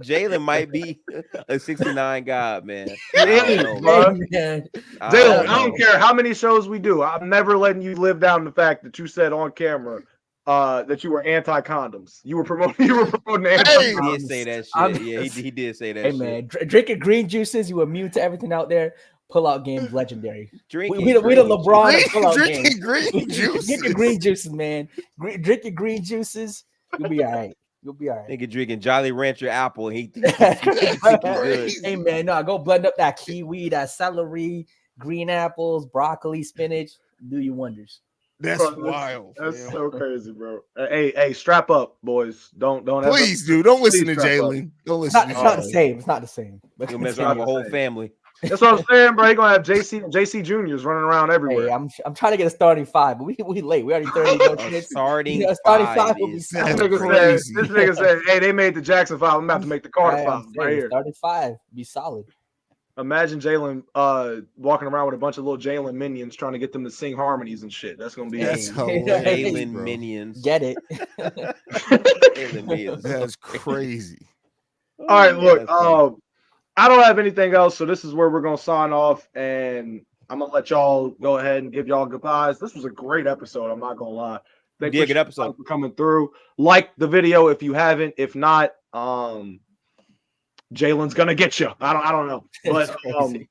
Jalen might be a 69 god, man. He I don't is, know, bro. man. Man. I Jalen, don't I don't know. care how many shows we do. I'm never letting you live down the fact that you said on camera that you were anti-condoms. You were promoting Hey. He anti-condoms. did say that shit. I'm- Yeah, he did say that Hey shit. man, drinking green juices, you immune to everything out there. Pull-out games legendary. Drinking We the green LeBron juice. of pull-out Drinking games. green juice. Drink your green juices, man. Drink your green juices. You'll be all right. You'll be all right. Nigga drinking Jolly Rancher apple. He thinks he's good. Hey man, no, go blend up that kiwi, that celery, green apples, broccoli, spinach. Do you wonders. That's Bro, wild. That's fam. so crazy, bro. Hey, strap up, boys. Don't ever. Please, dude, don't listen to Please strap up. Jalen. Don't It's listen not, to it's not the Jalen. same. It's not the same. You'll mess around with a whole family. That's what I'm saying, bro. You're gonna have JC juniors running around everywhere. Hey, I'm trying to get a starting five, but we late. We already 30 no A chance. starting Yeah, starting five five will be is That's This solid. crazy. nigga said, hey, they made the Jackson five. I'm about to make the Carter Right, five I'm right saying, here. starting five, be solid. Imagine Jalen walking around with a bunch of little Jalen minions trying to get them to sing harmonies and shit. That's gonna be That's Hey, hilarious, Jalen bro. minions. Get it? Jalen minions. That's crazy. All right, look, That's funny. I don't have anything else, so this is where we're gonna sign off, and I'm gonna let y'all go ahead and give y'all goodbyes. This was a great episode. I'm not gonna lie. Thank Yeah, you good episode. for coming through. Like the video if you haven't. If not, Jalen's gonna get you. I don't know, It's but crazy.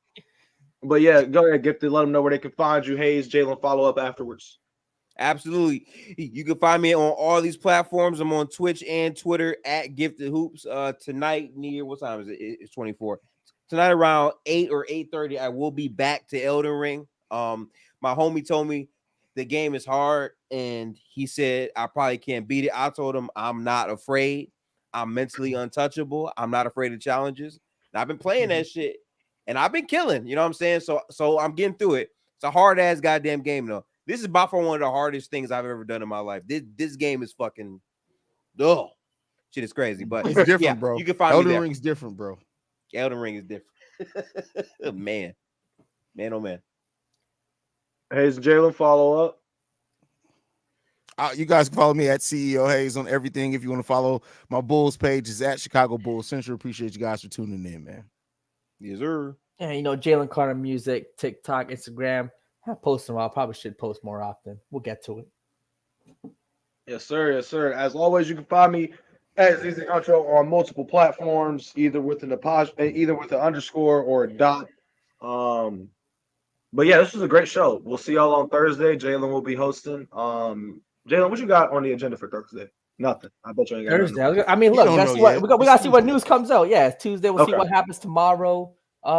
but yeah, go ahead, Gifted. Let them know where they can find you. Hayes, Jalen, follow up afterwards. Absolutely. You can find me on all these platforms. I'm on Twitch and Twitter at Gifted Hoops. Tonight, near what time is it? It's 24. Tonight around 8 or 8:30, I will be back to Elden Ring. My homie told me the game is hard, and he said I probably can't beat it. I told him I'm not afraid. I'm mentally untouchable. I'm not afraid of challenges. And I've been playing that shit, and I've been killing. You know what I'm saying? So I'm getting through it. It's a hard ass goddamn game though. This is by far one of the hardest things I've ever done in my life. This game is fucking, oh, shit is crazy. But It's different, yeah, bro. you can find me Elden there. Ring's different, bro. Elden Ring is different. man, oh man. Hayes and Jalen, follow up. You guys can follow me at CEO Hayes on everything. If you want to follow my Bulls page, is at Chicago Bulls Central. Appreciate you guys for tuning in, man. Yes, sir. Yeah, Jalen Carter music, TikTok, Instagram. I post them. I probably should post more often. We'll get to it. Yes, sir. Yes, sir. As always, you can find me as Easy Outro on multiple platforms, either with an underscore or a dot. But yeah, this was a great show. We'll see y'all on Thursday. Jalen will be hosting. Jalen, what you got on the agenda for Thursday? Nothing. I bet you ain't got Thursday. nothing. I mean, You look, don't that's know what yet. we got to see what news comes out. Yeah, it's Tuesday. We'll see Okay. what happens tomorrow. We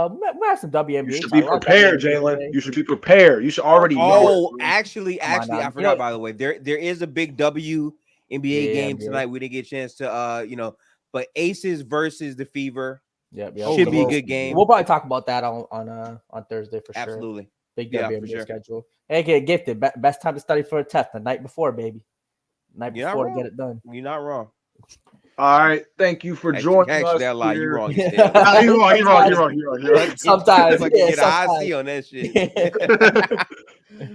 have some WNBA. You should be talk. prepared, WNBA Jalen. today. You should be prepared. You should already know. Oh, it. actually, Come on now. I forgot. By the way, there is a big WNBA Yeah, game yeah. tonight. We didn't get a chance to, but Aces versus the Fever Yep. should be a We'll- good game. We'll probably talk about that on Thursday for sure. Absolutely. Big Yeah, WNBA for sure. schedule. Hey, get gifted. Best time to study for a test the night before, baby. Night You're not before to wrong. get it done. You're not wrong. All right. Thank you for joining us. I lie. You're here. wrong. Nah, you're wrong. You're wrong. Sometimes, Fucking yeah, get an sometimes. IC on that shit.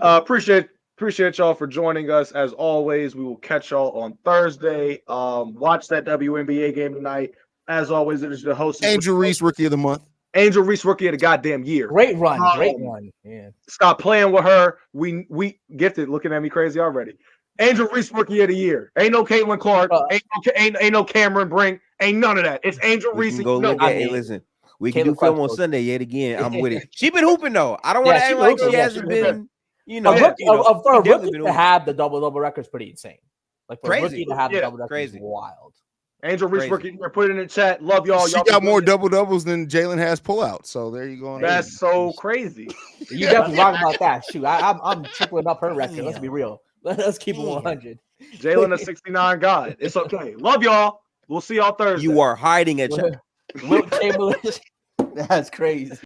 Appreciate y'all for joining us. As always, we will catch y'all on Thursday. Watch that WNBA game tonight. As always, it is the host Angel Reese, Rookie of the Month. Angel Reese, rookie of the goddamn year. Great run. Great run. Yeah. Stop playing with her. We Gifted looking at me crazy already. Angel Reese, rookie of the year. Ain't no Caitlin Clark. Ain't no Cameron Brink. Ain't none of that. It's Angel We Reese. can go look No, at it. Listen, we can Caitlin do film Clark's on so- Sunday yet again. I'm with it. She been hooping though. I don't want to Yeah, she act like hooping. she Yeah, hasn't she been. For a she definitely rookie been to hooping. have the double-double record is pretty insane. Like for a Crazy. rookie to have the Yeah, double record crazy. is wild. Angel Reese Crazy. rookie of the year. Put it in the chat. Love y'all. She Y'all got be more good. double-doubles than Jalen has pullouts. So there you go. That's so crazy. You definitely wrong about that. Shoot, I'm tripling up her record. Let's be Damn. real. Let's keep it Damn. 100. Jalen a 69 god. It's okay. Love y'all. We'll see y'all Thursday. You are hiding a check. Wilt Chamberlain. That's crazy.